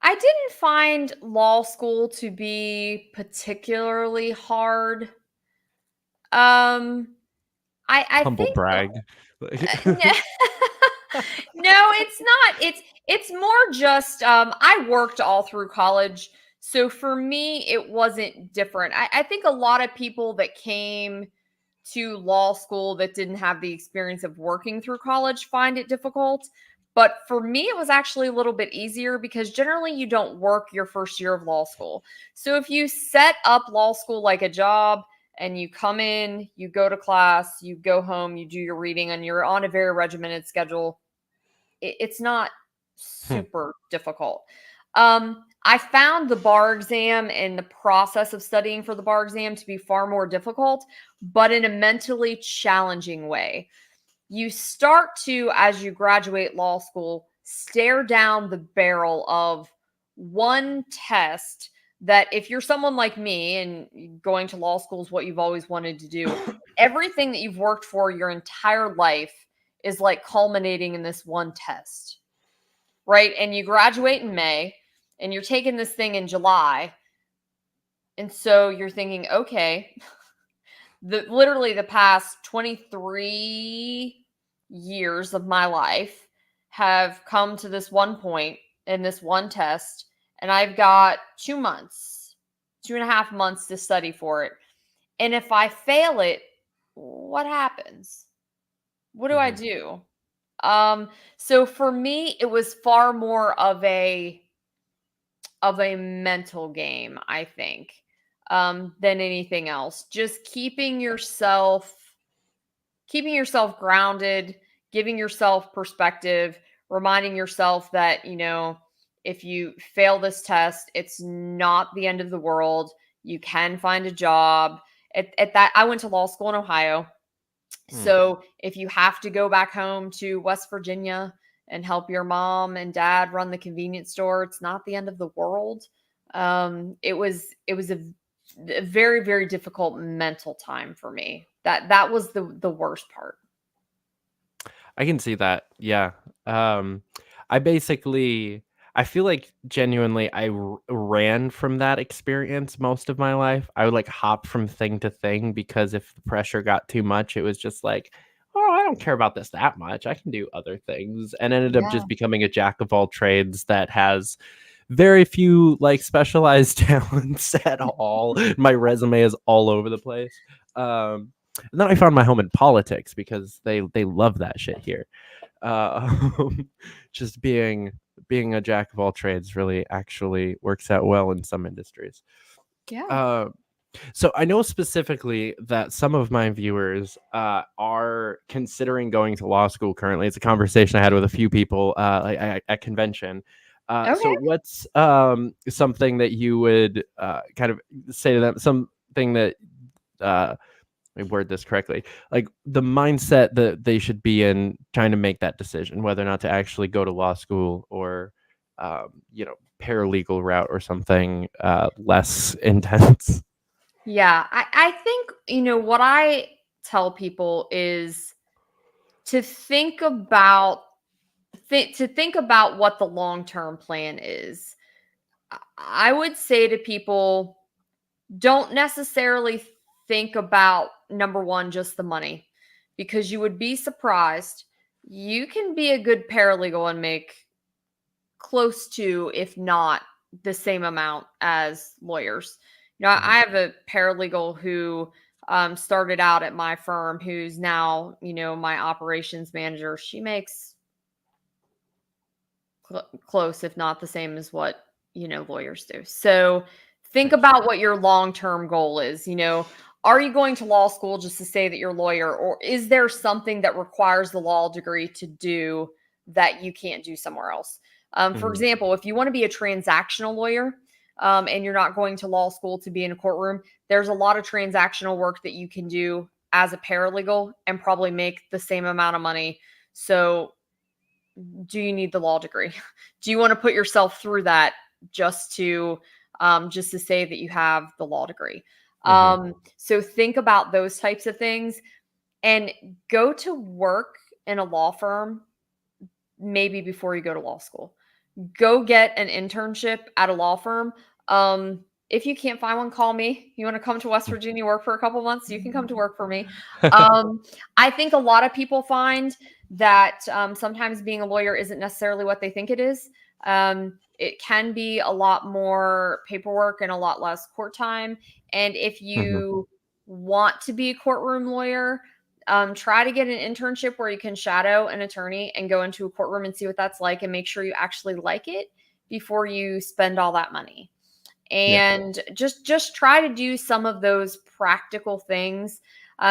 I didn't find law school to be particularly hard. I
Humble
think
brag.
no, it's not. It's more just I worked all through college. So for me, it wasn't different. I think a lot of people that came to law school that didn't have the experience of working through college find it difficult. But for me, it was actually a little bit easier, because generally you don't work your first year of law school. So if you set up law school like a job, and you come in, you go to class, you go home, you do your reading, and you're on a very regimented schedule, it's not super difficult. I found the bar exam and the process of studying for the bar exam to be far more difficult, but in a mentally challenging way. You start to, as you graduate law school, stare down the barrel of one test that, if you're someone like me and going to law school is what you've always wanted to do, everything that you've worked for your entire life is like culminating in this one test, right? And you graduate in May and you're taking this thing in July. And so you're thinking, okay, literally the past 23 years of my life have come to this one point in this one test, and I've got 2.5 months to study for it. And if I fail it, what happens? What do I do? So for me, it was far more of a of a mental game, I think, than anything else. Just keeping yourself grounded, giving yourself perspective, reminding yourself that, if you fail this test, it's not the end of the world. You can find a job. At that, I went to law school in Ohio. So if you have to go back home to West Virginia and help your mom and dad run the convenience store, it's not the end of the world. It was a very, very difficult mental time for me. That was the worst part.
I can see that. Yeah. I feel like genuinely I ran from that experience most of my life. I would like hop from thing to thing because if the pressure got too much, it was just like, oh, I don't care about this that much. I can do other things. And ended up just becoming a jack of all trades that has very few like specialized talents at all. My resume is all over the place. And then I found my home in politics because they love that shit here. Just being a jack of all trades really actually works out well in some industries.
Yeah.
So I know specifically that some of my viewers are considering going to law school currently. It's a conversation I had with a few people at convention. So what's something that you would kind of say to them? Something that let me word this correctly, like the mindset that they should be in trying to make that decision, whether or not to actually go to law school or, paralegal route or something less intense.
Yeah, I think, what I tell people is to think about what the long-term plan is. I would say to people, don't necessarily think about, number one, just the money, because you would be surprised. You can be a good paralegal and make close to, if not the same amount as lawyers. I have a paralegal who started out at my firm, who's now, my operations manager. She makes close, if not the same as what, lawyers do. So think about what your long-term goal is. Are you going to law school just to say that you're a lawyer, or is there something that requires the law degree to do that you can't do somewhere else? For example, if you want to be a transactional lawyer, and you're not going to law school to be in a courtroom, there's a lot of transactional work that you can do as a paralegal and probably make the same amount of money. So do you need the law degree? Do you want to put yourself through that just to say that you have the law degree? So think about those types of things and go to work in a law firm maybe before you go to law school. Go get an internship at a law firm. If you can't find one, call me. You want to come to West Virginia, work for a couple months, you can come to work for me. I think a lot of people find that sometimes being a lawyer isn't necessarily what they think it is. It can be a lot more paperwork and a lot less court time. And if you want to be a courtroom lawyer, try to get an internship where you can shadow an attorney and go into a courtroom and see what that's like, and make sure you actually like it before you spend all that money. And just try to do some of those practical things,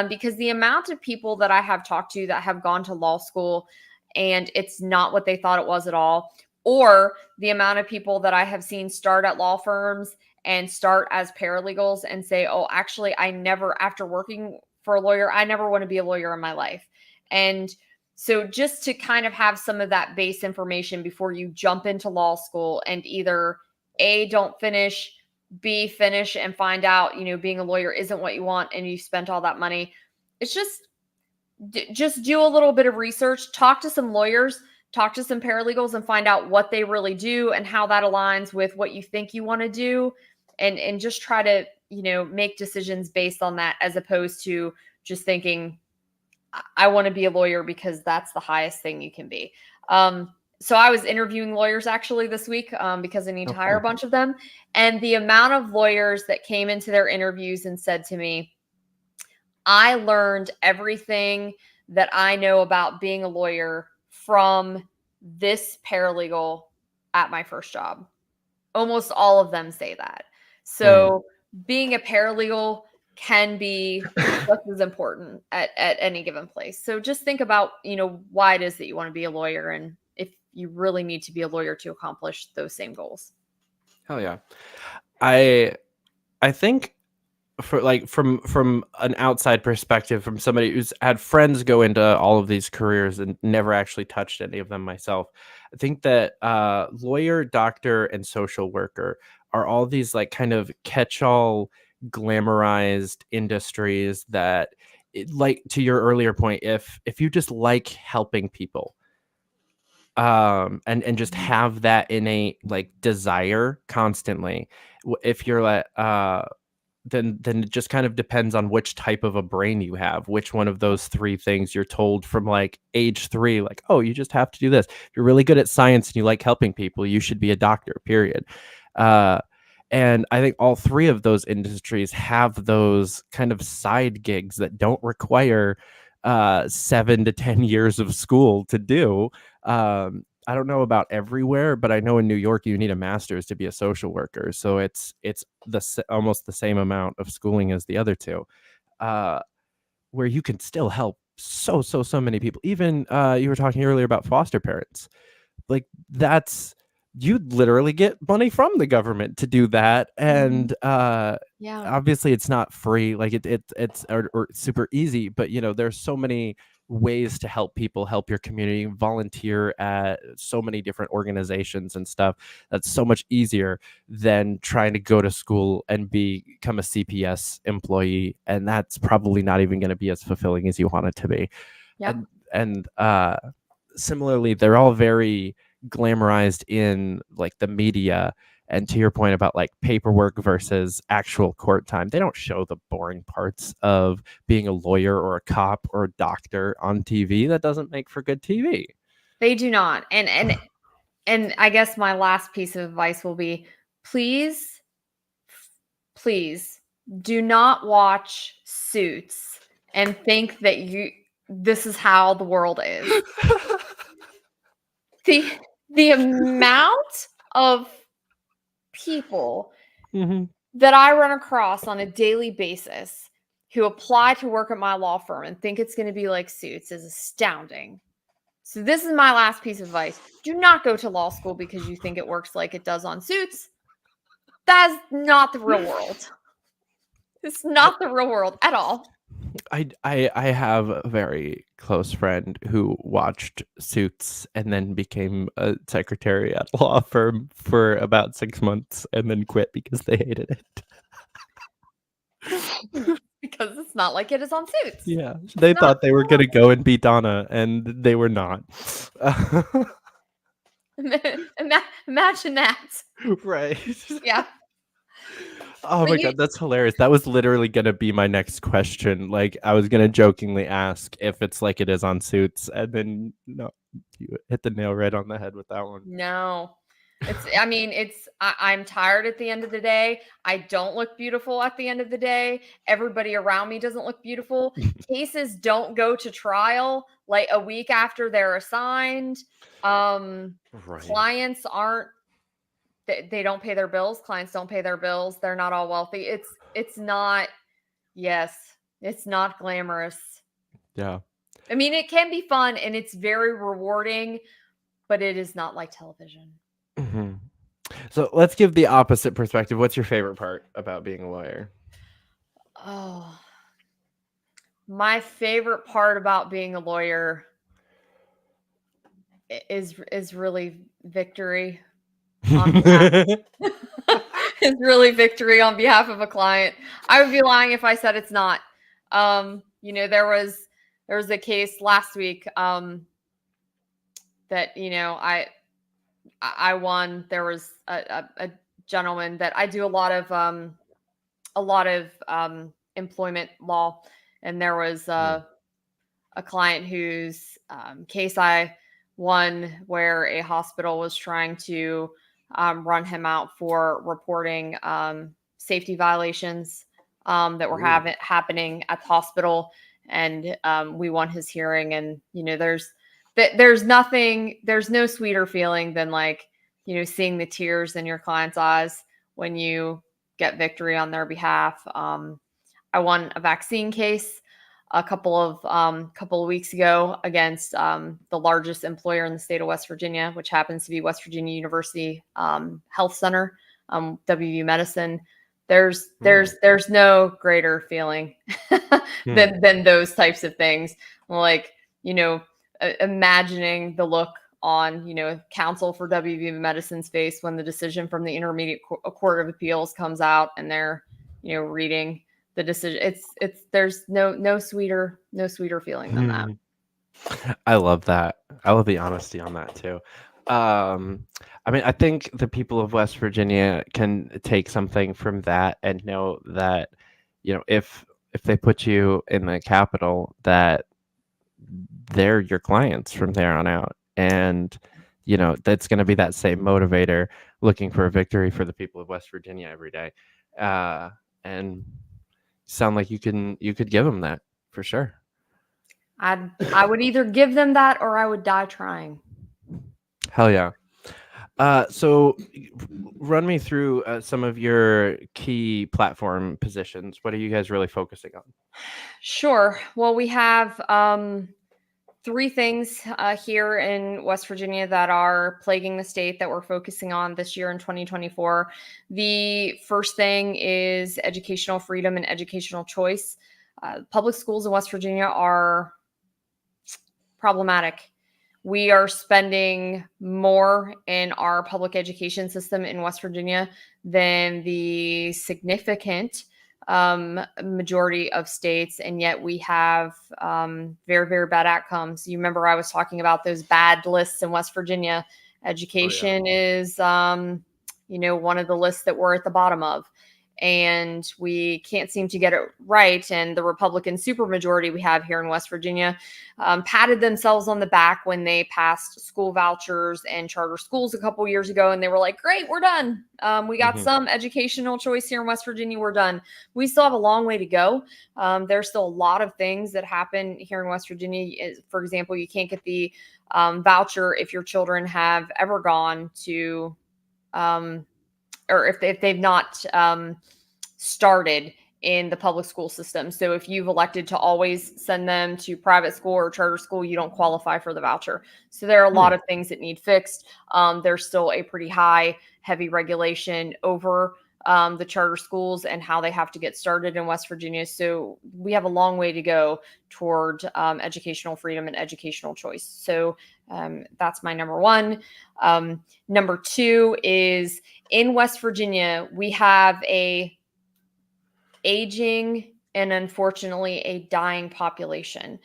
because the amount of people that I have talked to that have gone to law school and it's not what they thought it was at all, or the amount of people that I have seen start at law firms and start as paralegals and say, oh, actually, after working for a lawyer, I never want to be a lawyer in my life. And so just to kind of have some of that base information before you jump into law school and either A, don't finish, B, finish and find out, being a lawyer isn't what you want and you spent all that money. It's just do a little bit of research, talk to some lawyers, talk to some paralegals and find out what they really do and how that aligns with what you think you want to do. And just try to, make decisions based on that, as opposed to just thinking, I want to be a lawyer because that's the highest thing you can be. So I was interviewing lawyers actually this week because I need to hire a bunch of them. And the amount of lawyers that came into their interviews and said to me, I learned everything that I know about being a lawyer from this paralegal at my first job. almost all of them say that. So being a paralegal can be just as important at any given place. So just think about, why it is that you want to be a lawyer and if you really need to be a lawyer to accomplish those same goals.
Hell yeah. I think from an outside perspective, from somebody who's had friends go into all of these careers and never actually touched any of them myself, I think that lawyer, doctor, and social worker are all these like kind of catch-all glamorized industries that, like to your earlier point, if you just like helping people, and just have that innate like desire constantly, if you're like then it just kind of depends on which type of a brain you have, which one of those three things you're told from like age 3, like, oh, you just have to do this. If you're really good at science and you like helping people, you should be a doctor, period. And I think all three of those industries have those kind of side gigs that don't require 7 to 10 years of school to do. I don't know about everywhere, but I know in New York you need a master's to be a social worker. So it's almost the same amount of schooling as the other two, where you can still help so many people. Even you were talking earlier about foster parents. Like you literally get money from the government to do that, and obviously it's not free. Like it's or super easy, but there's so many ways to help people, help your community, volunteer at so many different organizations and stuff. That's so much easier than trying to go to school and become a CPS employee, and that's probably not even going to be as fulfilling as you want it to be. And similarly, they're all very glamorized in like the media. And to your point about like paperwork versus actual court time, they don't show the boring parts of being a lawyer or a cop or a doctor on TV. That doesn't make for good TV.
They do not. And I guess my last piece of advice will be, please do not watch Suits and think that this is how the world is. The amount of people that I run across on a daily basis who apply to work at my law firm and think it's going to be like Suits is astounding. So this is my last piece of advice. Do not go to law school because you think it works like it does on Suits. That's not the real world. It's not the real world at all.
I have a very close friend who watched Suits and then became a secretary at a law firm for about 6 months and then quit because they hated it.
Because it's not like it is on Suits.
Yeah, they thought they were going to go and be Donna, and they were not.
Imagine that.
Right.
Yeah.
Oh my God, that's hilarious. That was literally going to be my next question. Like, I was going to jokingly ask if it's like it is on Suits, and then no, you hit the nail right on the head with that one.
No. I'm tired at the end of the day. I don't look beautiful at the end of the day. Everybody around me doesn't look beautiful. Cases don't go to trial like a week after they're assigned. Clients aren't, they don't pay their bills. Clients don't pay their bills. They're not all wealthy. It's not glamorous.
Yeah.
I mean, it can be fun and it's very rewarding, but it is not like television.
Mm-hmm. So let's give the opposite perspective. What's your favorite part about being a lawyer?
Oh, my favorite part about being a lawyer is really victory. It's really victory on behalf of a client. I would be lying if I said it's not. There was a case last week that I won. There was a gentleman that I do a lot of employment law, and there was a client whose case I won, where a hospital was trying to run him out for reporting safety violations that were happening at the hospital, and we won his hearing. And there's no sweeter feeling than like seeing the tears in your client's eyes when you get victory on their behalf. I won a vaccine case a couple of weeks ago against the largest employer in the state of West Virginia, which happens to be West Virginia University Health Center, WVU Medicine. There's no greater feeling than those types of things. Like, imagining the look on, counsel for WVU Medicine's face when the decision from the Intermediate Court of Appeals comes out and they're, reading the decision. There's no sweeter feeling than that.
I love that. I love the honesty on that too. I think the people of West Virginia can take something from that and know that, if they put you in the Capitol, that they're your clients from there on out. And, that's going to be that same motivator looking for a victory for the people of West Virginia every day. And sound like you could give them that for sure.
I would either give them that or I would die trying.
Hell yeah. So run me through some of your key platform positions. What are you guys really focusing on?
Sure. Well, we have 3 things here in West Virginia that are plaguing the state that we're focusing on this year in 2024. The first thing is educational freedom and educational choice. Public schools in West Virginia are problematic. We are spending more in our public education system in West Virginia than the significant majority of states, and yet we have very, very bad outcomes. You remember I was talking about those bad lists in West Virginia. Education is, one of the lists that we're at the bottom of. And we can't seem to get it right. And the Republican supermajority we have here in West Virginia patted themselves on the back when they passed school vouchers and charter schools a couple years ago. And they were like, great, we're done. We got some educational choice here in West Virginia. We're done. We still have a long way to go. There's still a lot of things that happen here in West Virginia. For example, you can't get the voucher if your children have ever gone to or if they've not started in the public school system. So if you've elected to always send them to private school or charter school, you don't qualify for the voucher. So there are a lot of things that need fixed. There's still a pretty heavy regulation over the charter schools and how they have to get started in West Virginia. So we have a long way to go toward educational freedom and educational choice. So that's my number 1. Number 2 is in West Virginia, we have a aging and unfortunately a dying population.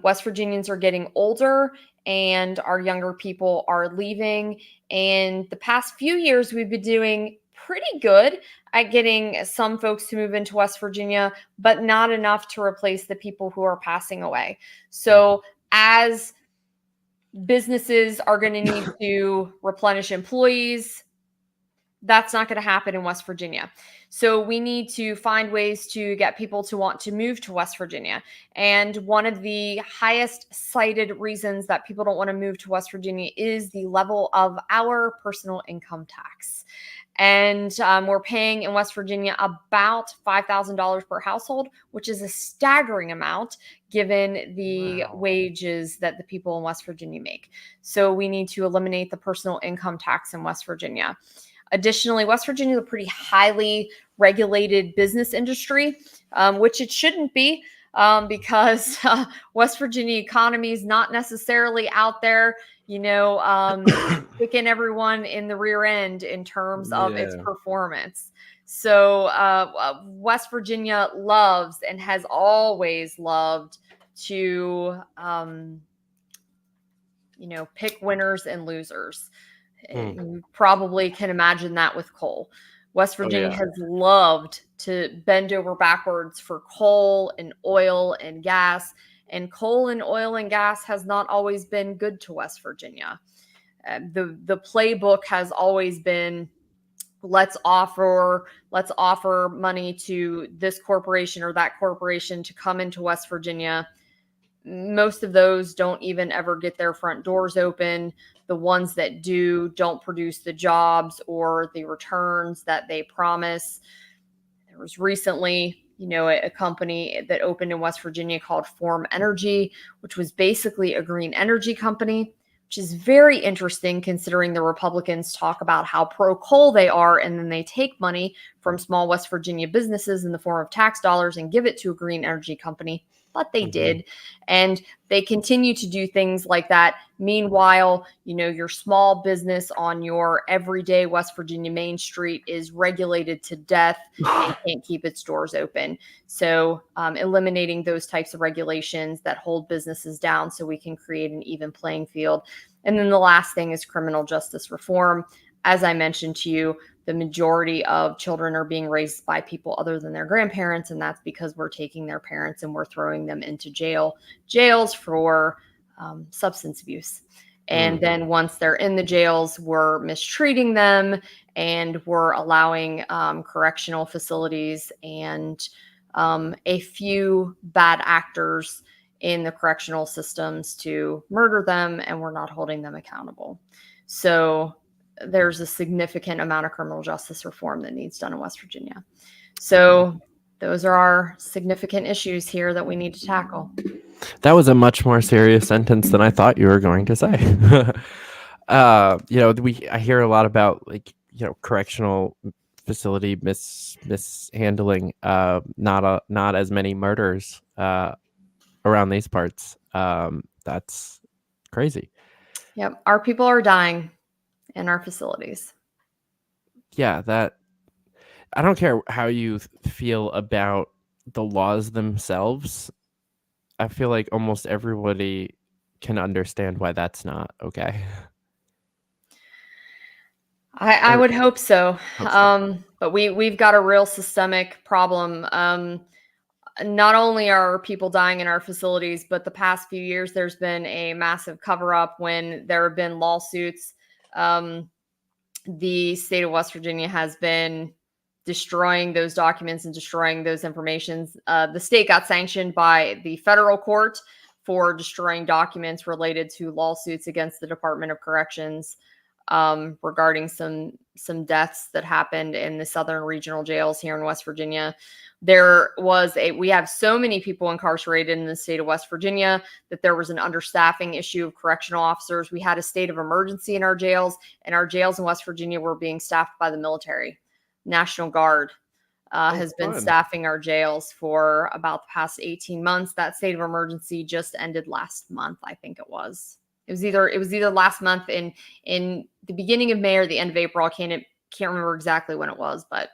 West Virginians are getting older and our younger people are leaving. And the past few years, we've been doing pretty good at getting some folks to move into West Virginia, but not enough to replace the people who are passing away. So as businesses are going to need to replenish employees, that's not going to happen in West Virginia. So we need to find ways to get people to want to move to West Virginia. And one of the highest cited reasons that people don't want to move to West Virginia is the level of our personal income tax. And we're paying in West Virginia about $5,000 per household, which is a staggering amount given the wages that the people in West Virginia make. So we need to eliminate the personal income tax in West Virginia. Additionally, West Virginia is a pretty highly regulated business industry, which it shouldn't be because West Virginia economy is not necessarily out there, kicking everyone in the rear end in terms of its performance. So West Virginia loves and has always loved to, pick winners and losers. You probably can imagine that with coal. West Virginia has loved to bend over backwards for coal and oil and gas, and coal and oil and gas has not always been good to West Virginia. The playbook has always been, let's offer money to this corporation or that corporation to come into West Virginia, most of those don't even ever get their front doors open. The ones that do don't produce the jobs or the returns that they promise. There was recently, a company that opened in West Virginia called Form Energy, which was basically a green energy company, which is very interesting considering the Republicans talk about how pro-coal they are, and then they take money from small West Virginia businesses in the form of tax dollars and give it to a green energy company. But they did. And they continue to do things like that. Meanwhile, your small business on your everyday West Virginia Main Street is regulated to death and can't keep its doors open. So eliminating those types of regulations that hold businesses down so we can create an even playing field. And then the last thing is criminal justice reform. As I mentioned to you, the majority of children are being raised by people other than their grandparents, and that's because we're taking their parents and we're throwing them into jails for substance abuse. And then once they're in the jails, we're mistreating them, and we're allowing correctional facilities and a few bad actors in the correctional systems to murder them, and we're not holding them accountable. So there's a significant amount of criminal justice reform that needs done in West Virginia. So those are our significant issues here that we need to tackle.
That was a much more serious sentence than I thought you were going to say. I hear a lot about correctional facility mishandling. Not as many murders around these parts. That's crazy.
Yep, our people are dying in our facilities.
Yeah, I don't care how you feel about the laws themselves. I feel like almost everybody can understand why that's not okay.
I would hope so. But we've got a real systemic problem. Not only are people dying in our facilities, but the past few years, there's been a massive cover-up when there have been lawsuits. The state of West Virginia has been destroying those documents and destroying those informations. The state got sanctioned by the federal court for destroying documents related to lawsuits against the Department of Corrections regarding some deaths that happened in the southern regional jails here in West Virginia. We have so many people incarcerated in the state of West Virginia that there was an understaffing issue of correctional officers. We had a state of emergency in our jails, and our jails in West Virginia were being staffed by the military. National Guard has been staffing our jails for about the past 18 months. That state of emergency just ended last month, I think it was. It was either last month in the beginning of May or the end of April. I can't remember exactly when it was, but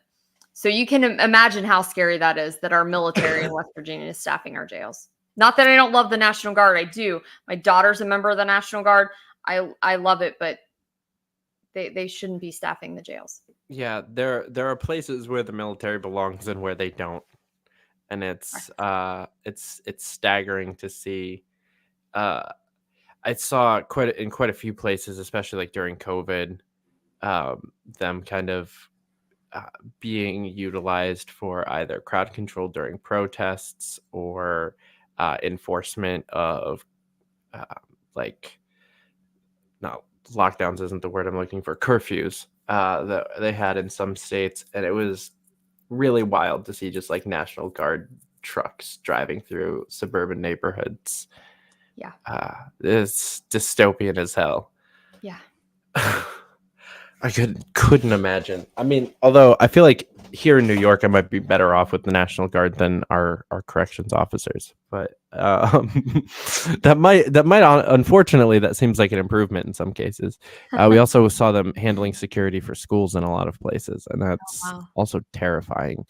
so you can imagine how scary that is, that our military in West Virginia is staffing our jails. Not that I don't love the National Guard. I do. My daughter's a member of the National Guard. I love it, but they shouldn't be staffing the jails.
Yeah, there are places where the military belongs and where they don't. And it's staggering to see. I saw quite a few places, especially like during COVID, them kind of being utilized for either crowd control during protests or enforcement of not lockdowns isn't the word I'm looking for, curfews that they had in some states. And it was really wild to see just like National Guard trucks driving through suburban neighborhoods.
Yeah.
It's dystopian as hell.
Yeah.
I couldn't imagine. I mean, although I feel like here in New York, I might be better off with the National Guard than our corrections officers. But that might unfortunately, that seems like an improvement in some cases. We also saw them handling security for schools in a lot of places, and that's also terrifying.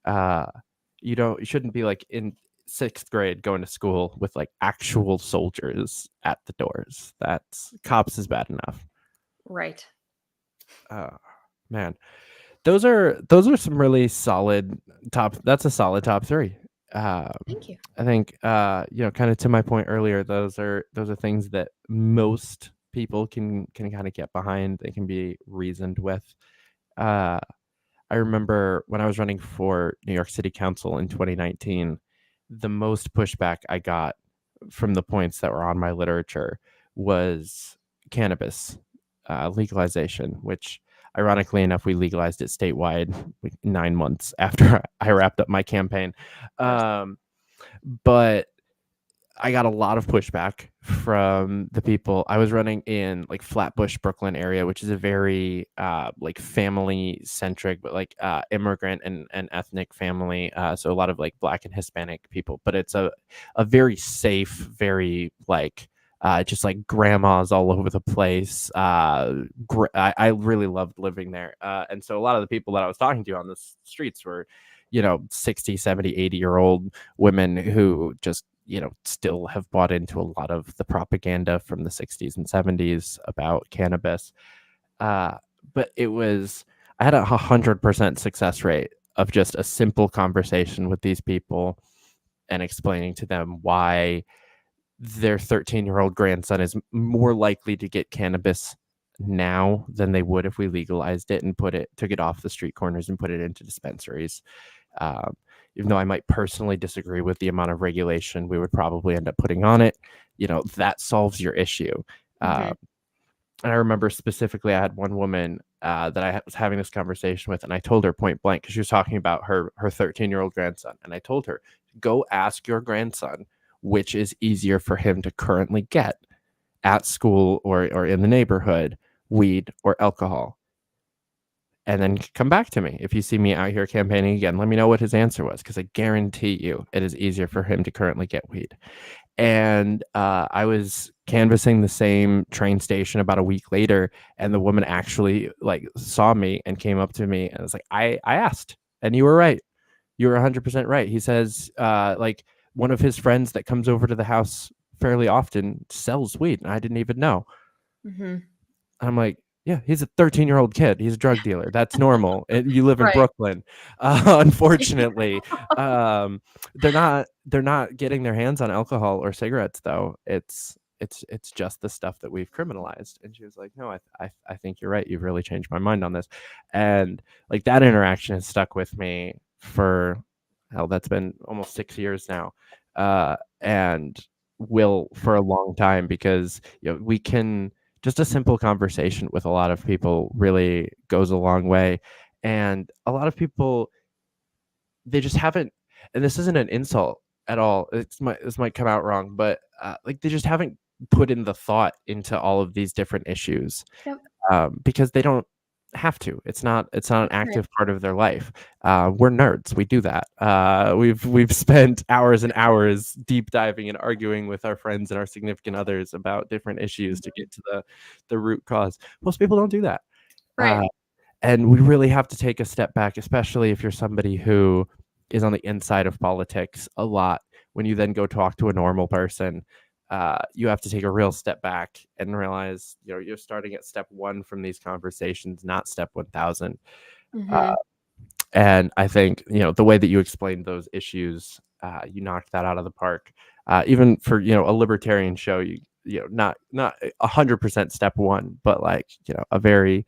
You shouldn't be like in 6th grade going to school with like actual soldiers at the doors. That's cops is bad enough.
Right.
Man, those are some really solid that's a solid top 3.
Thank you.
I think kind of to my point earlier, those are things that most people can kind of get behind. They can be reasoned with. I remember when I was running for New York City Council in 2019, the most pushback I got from the points that were on my literature was cannabis legalization, which ironically enough, we legalized it statewide 9 months after I wrapped up my campaign. But I got a lot of pushback from the people. I was running in like Flatbush, Brooklyn area, which is a very like family centric, but like immigrant and ethnic family. So a lot of like Black and Hispanic people, but it's a very safe, very like just like grandmas all over the place. I really loved living there. And so a lot of the people that I was talking to on the streets were, 60, 70, 80-year-old women who just, still have bought into a lot of the propaganda from the 60s and 70s about cannabis. But I had 100% success rate of just a simple conversation with these people and explaining to them why their 13-year-old grandson is more likely to get cannabis now than they would if we legalized it and took it off the street corners and put it into dispensaries. Even though I might personally disagree with the amount of regulation we would probably end up putting on it, that solves your issue. And I remember specifically, I had one woman that I was having this conversation with, and I told her point blank, because she was talking about her 13-year-old grandson. And I told her, go ask your grandson which is easier for him to currently get at school or in the neighborhood, weed or alcohol. And then come back to me. If you see me out here campaigning again, let me know what his answer was, because I guarantee you it is easier for him to currently get weed. And I was canvassing the same train station about a week later, and the woman actually like saw me and came up to me and was like, I asked, and you were right. You were 100% right. He says like one of his friends that comes over to the house fairly often sells weed, and I didn't even know. I'm like, yeah, he's a 13-year-old kid. He's a drug dealer. That's normal. You live in Brooklyn. Unfortunately, they're not getting their hands on alcohol or cigarettes, though. It's just the stuff that we've criminalized. And she was like, no, I think you're right. You've really changed my mind on this. And like that interaction has stuck with me for, hell, that's been almost 6 years now. And will for a long time, because we can, just a simple conversation with a lot of people really goes a long way. And a lot of people, they just haven't, and this isn't an insult at all, this might come out wrong, but like they just haven't put in the thought into all of these different issues. Because they don't have to. It's not an active part of their life. We're nerds. We do that. We've spent hours and hours deep diving and arguing with our friends and our significant others about different issues to get to the root cause. Most people don't do that. And we really have to take a step back, especially if you're somebody who is on the inside of politics a lot. When you then go talk to a normal person, you have to take a real step back and realize, you're starting at step 1 from these conversations, not step 1000. And I think, the way that you explained those issues, you knocked that out of the park. Even for, a libertarian show, not 100% step 1, but like, a very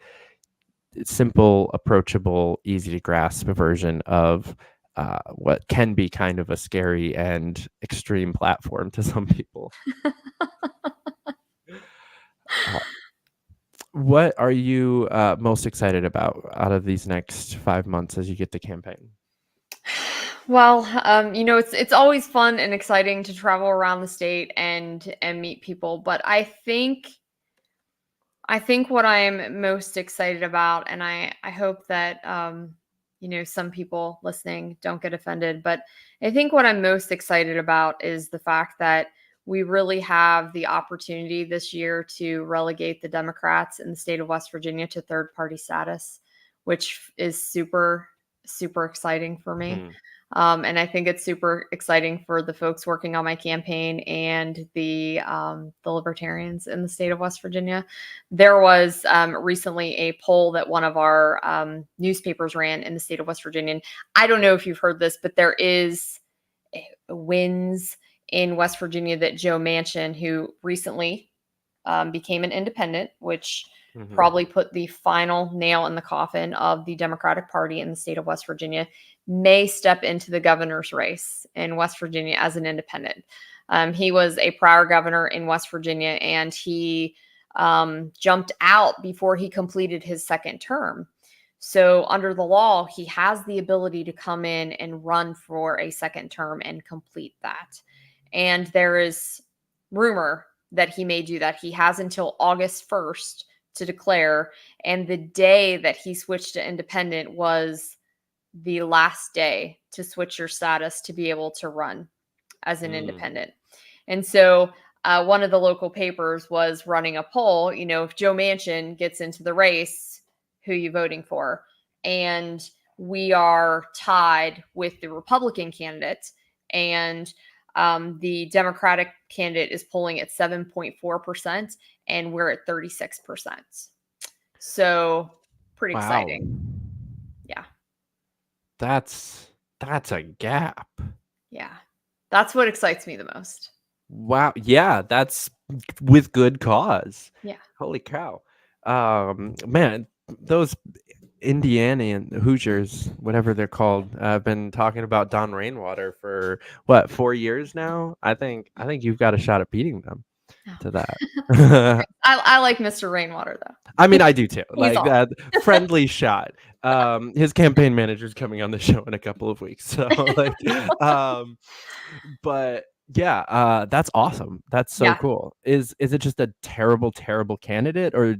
simple, approachable, easy to grasp version of what can be kind of a scary and extreme platform to some people. What are you most excited about out of these next 5 months as you get to campaign?
Well, it's always fun and exciting to travel around the state and meet people, but I think what I am most excited about, and I hope that some people listening don't get offended, but I think what I'm most excited about is the fact that we really have the opportunity this year to relegate the Democrats in the state of West Virginia to third party status, which is super, super exciting for me. And I think it's super exciting for the folks working on my campaign and the libertarians in the state of West Virginia. There was recently a poll that one of our newspapers ran in the state of West Virginia. And I don't know if you've heard this, but there is wins in West Virginia that Joe Manchin, who recently became an independent, which probably put the final nail in the coffin of the Democratic Party in the state of West Virginia. may step into the governor's race in West Virginia as an independent. He was a prior governor in West Virginia, and he jumped out before he completed his second term. So under the law, he has the ability to come in and run for a second term and complete that. And there is rumor that he may do that. He has until August 1st to declare. And the day that he switched to independent was the last day to switch your status to be able to run as an independent. And so one of the local papers was running a poll, if Joe Manchin gets into the race, who are you voting for? And we are tied with the Republican candidate, and the Democratic candidate is polling at 7.4%, and we're at 36%. So pretty exciting. Yeah.
That's a gap.
Yeah. That's what excites me the most.
Wow. Yeah, that's with good cause.
Yeah.
Holy cow. Man, those Indiana Hoosiers, whatever they're called, have been talking about Don Rainwater for 4 years now. I think you've got a shot at beating them to that.
I like Mr. Rainwater though.
I mean, I do too. Like
awesome.
that friendly shot. His campaign manager's coming on the show in a couple of weeks. So but yeah, that's awesome. That's so cool. Is it just a terrible candidate, or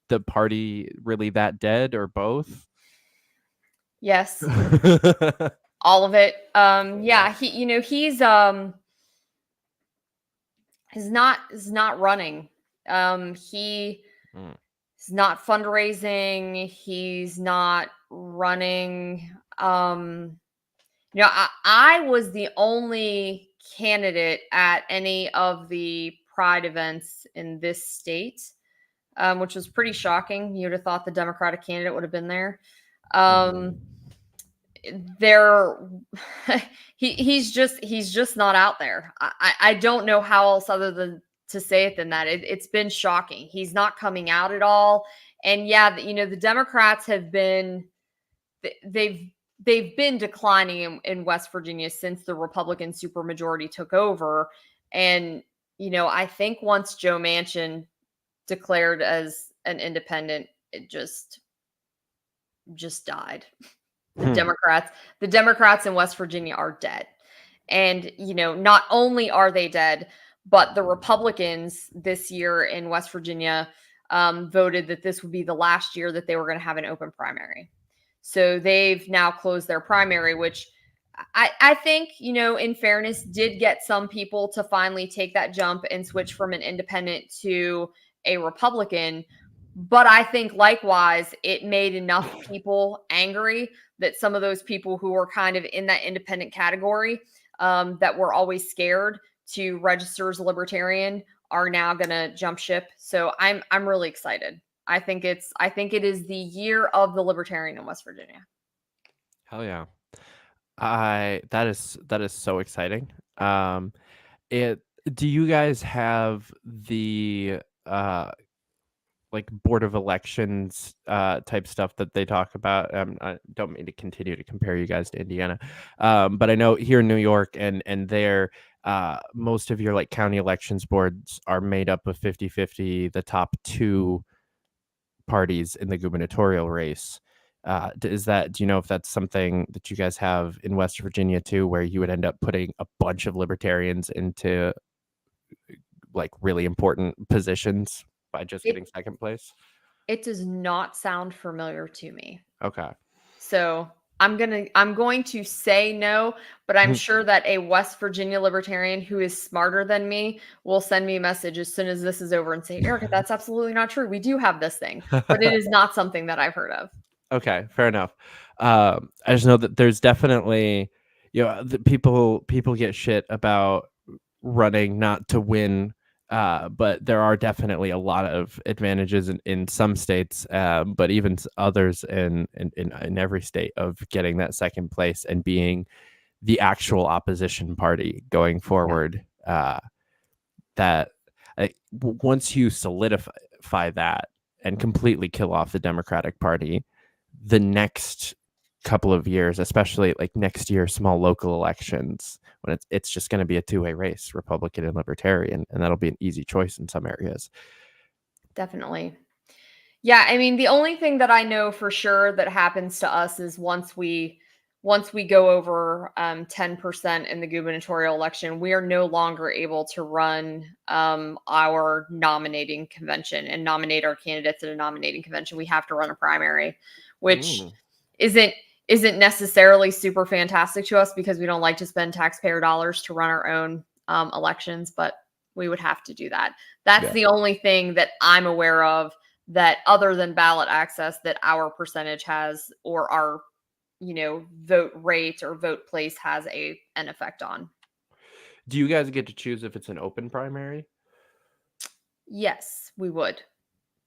the party really that dead, or both?
Yes. All of it. Yeah, he's not running. He's not fundraising. He's not running. I was the only candidate at any of the Pride events in this state, which was pretty shocking. You would have thought the Democratic candidate would have been there. He's just not out there. I don't know how else other than to say it than that. It's been shocking. He's not coming out at all. And yeah, the Democrats have been, they've been declining in West Virginia since the Republican supermajority took over. And, I think once Joe Manchin declared as an independent, it just died. The Democrats in West Virginia are dead. And, not only are they dead, but the Republicans this year in West Virginia voted that this would be the last year that they were going to have an open primary. So they've now closed their primary, which I think, in fairness, did get some people to finally take that jump and switch from an independent to a Republican. But I think likewise, it made enough people angry that some of those people who were kind of in that independent category that were always scared to register as a libertarian are now going to jump ship. So I'm really excited. I think it is the year of the libertarian in West Virginia.
Hell yeah. That is so exciting. Do you guys have the like Board of Elections type stuff that they talk about? I don't mean to continue to compare you guys to Indiana, but I know here in New York and there, most of your like county elections boards are made up of 50-50, the top two parties in the gubernatorial race. Do you know if that's something that you guys have in West Virginia too, where you would end up putting a bunch of libertarians into like really important positions by just getting second place?
It does not sound familiar to me.
Okay.
So I'm going to say no, but I'm sure that a West Virginia libertarian who is smarter than me will send me a message as soon as this is over and say, Erika, that's absolutely not true. We do have this thing, but it is not something that I've heard of. Okay,
fair enough. I just know that there's definitely, the people get shit about running not to win, but there are definitely a lot of advantages in some states, but even others in every state of getting that second place and being the actual opposition party going forward. That once you solidify that and completely kill off the Democratic Party, the next couple of years, especially like next year, small local elections, when it's just going to be a two-way race, Republican and Libertarian, and that'll be an easy choice in some areas.
Definitely. Yeah, I mean, the only thing that I know for sure that happens to us is once we go over 10% in the gubernatorial election, we are no longer able to run our nominating convention and nominate our candidates at a nominating convention. We have to run a primary, which isn't necessarily super fantastic to us because we don't like to spend taxpayer dollars to run our own elections, but we would have to do that. That's the only thing that I'm aware of that, other than ballot access, that our percentage has, or our vote rate or vote place has an effect on.
Do you guys get to choose if it's an open primary?
Yes, we would.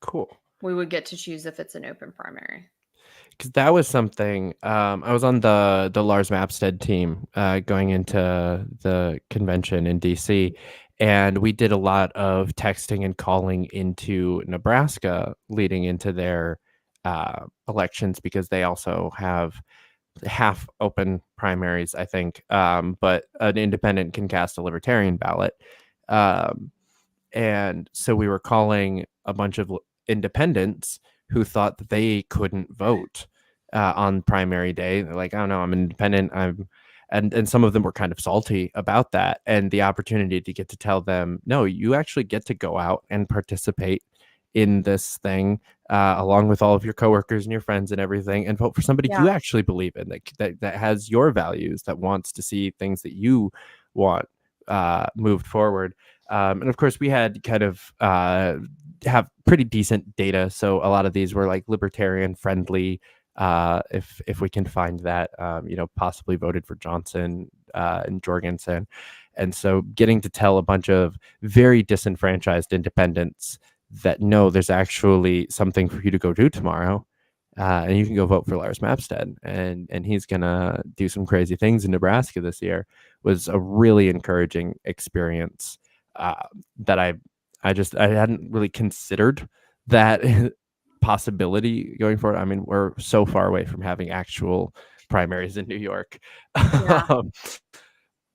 Cool.
We would get to choose if it's an open primary.
Because that was something, I was on the Lars Mapstead team going into the convention in DC, and we did a lot of texting and calling into Nebraska leading into their elections, because they also have half open primaries, I think, but an independent can cast a libertarian ballot. And so we were calling a bunch of independents who thought that they couldn't vote on primary day. They're like, "Oh no, I'm an independent. And some of them were kind of salty about that, and the opportunity to get to tell them, no, you actually get to go out and participate in this thing along with all of your coworkers and your friends and everything, and vote for somebody you actually believe in, that has your values, that wants to see things that you want moved forward." And of course, we had kind of have pretty decent data, so a lot of these were like libertarian friendly. If we can find that, possibly voted for Johnson and Jorgensen. And so getting to tell a bunch of very disenfranchised independents that, no, there's actually something for you to go do tomorrow, and you can go vote for Lars Mapstead, and he's gonna do some crazy things in Nebraska this year, was a really encouraging experience that I hadn't really considered that possibility going forward. I mean, we're so far away from having actual primaries in New York.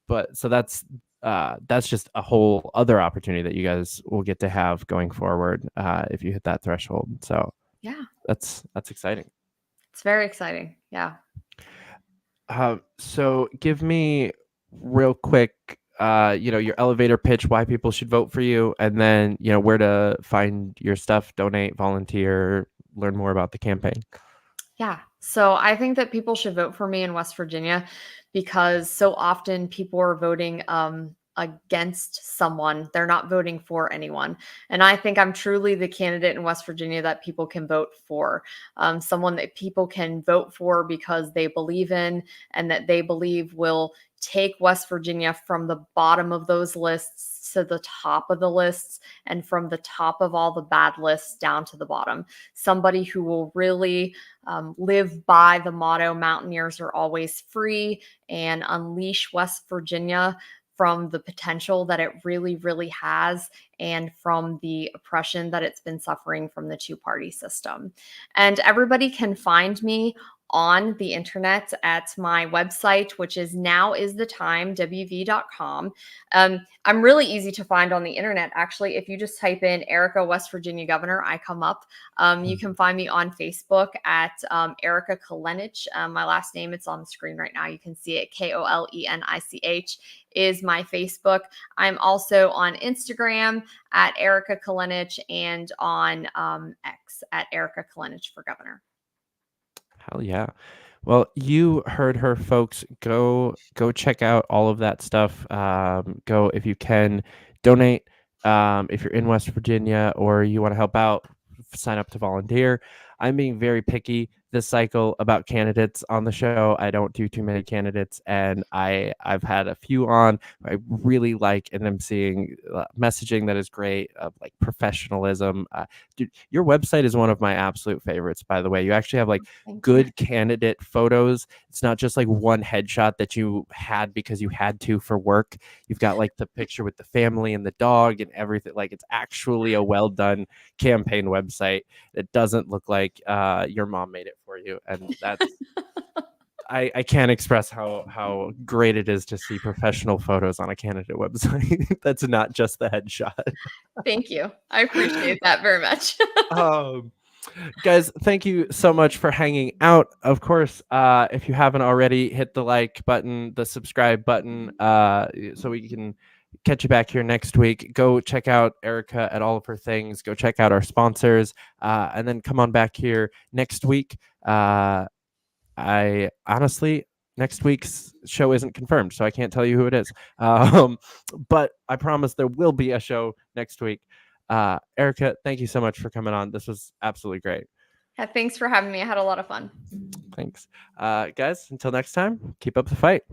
But so that's just a whole other opportunity that you guys will get to have going forward if you hit that threshold. So
yeah,
that's exciting.
It's very exciting. Yeah.
So give me real quick, your elevator pitch, why people should vote for you, and then, where to find your stuff, donate, volunteer, learn more about the campaign.
Yeah. So I think that people should vote for me in West Virginia because so often people are voting against someone. They're not voting for anyone. And I think I'm truly the candidate in West Virginia that people can vote for. Someone that people can vote for because they believe in, and that they believe will take West Virginia from the bottom of those lists to the top of the lists, and from the top of all the bad lists down to the bottom. Somebody who will really live by the motto, Mountaineers are always free, and unleash West Virginia from the potential that it really, really has, and from the oppression that it's been suffering from the two-party system. And everybody can find me on the internet at my website, which is nowisthetime.wv.com. I'm really easy to find on the internet. Actually, if you just type in Erika West Virginia Governor, I come up. You can find me on Facebook at Erika Kolenich. My last name, it's on the screen right now. You can see it. Kolenich is my Facebook. I'm also on Instagram at Erika Kolenich, and on X at Erika Kolenich for Governor.
Hell yeah. Well, you heard her, folks. Go check out all of that stuff. Go, if you can, donate. If you're in West Virginia or you want to help out, sign up to volunteer. I'm being very picky this cycle about candidates on the show. I don't do too many candidates, and I've had a few on I really like, and I'm seeing messaging that is great, of like professionalism. Dude, your website is one of my absolute favorites, by the way. You actually have like good candidate photos. It's not just like one headshot that you had because you had to for work. You've got like the picture with the family and the dog and everything. Like, it's actually a well done campaign website. It doesn't look like your mom made it for you, and I can't express how great it is to see professional photos on a candidate website. That's not just the headshot.
Thank you. I appreciate that very much.
Guys, thank you so much for hanging out. Of course, if you haven't already, hit the like button, the subscribe button, so we can catch you back here next week. Go check out Erika at all of her things. Go check out our sponsors, and then come on back here next week. I honestly, next week's show isn't confirmed, so I can't tell you who it is. But I promise there will be a show next week. Erika, thank you so much for coming on. This was absolutely great.
Yeah, thanks for having me. I had a lot of fun.
Thanks. Guys, until next time, keep up the fight.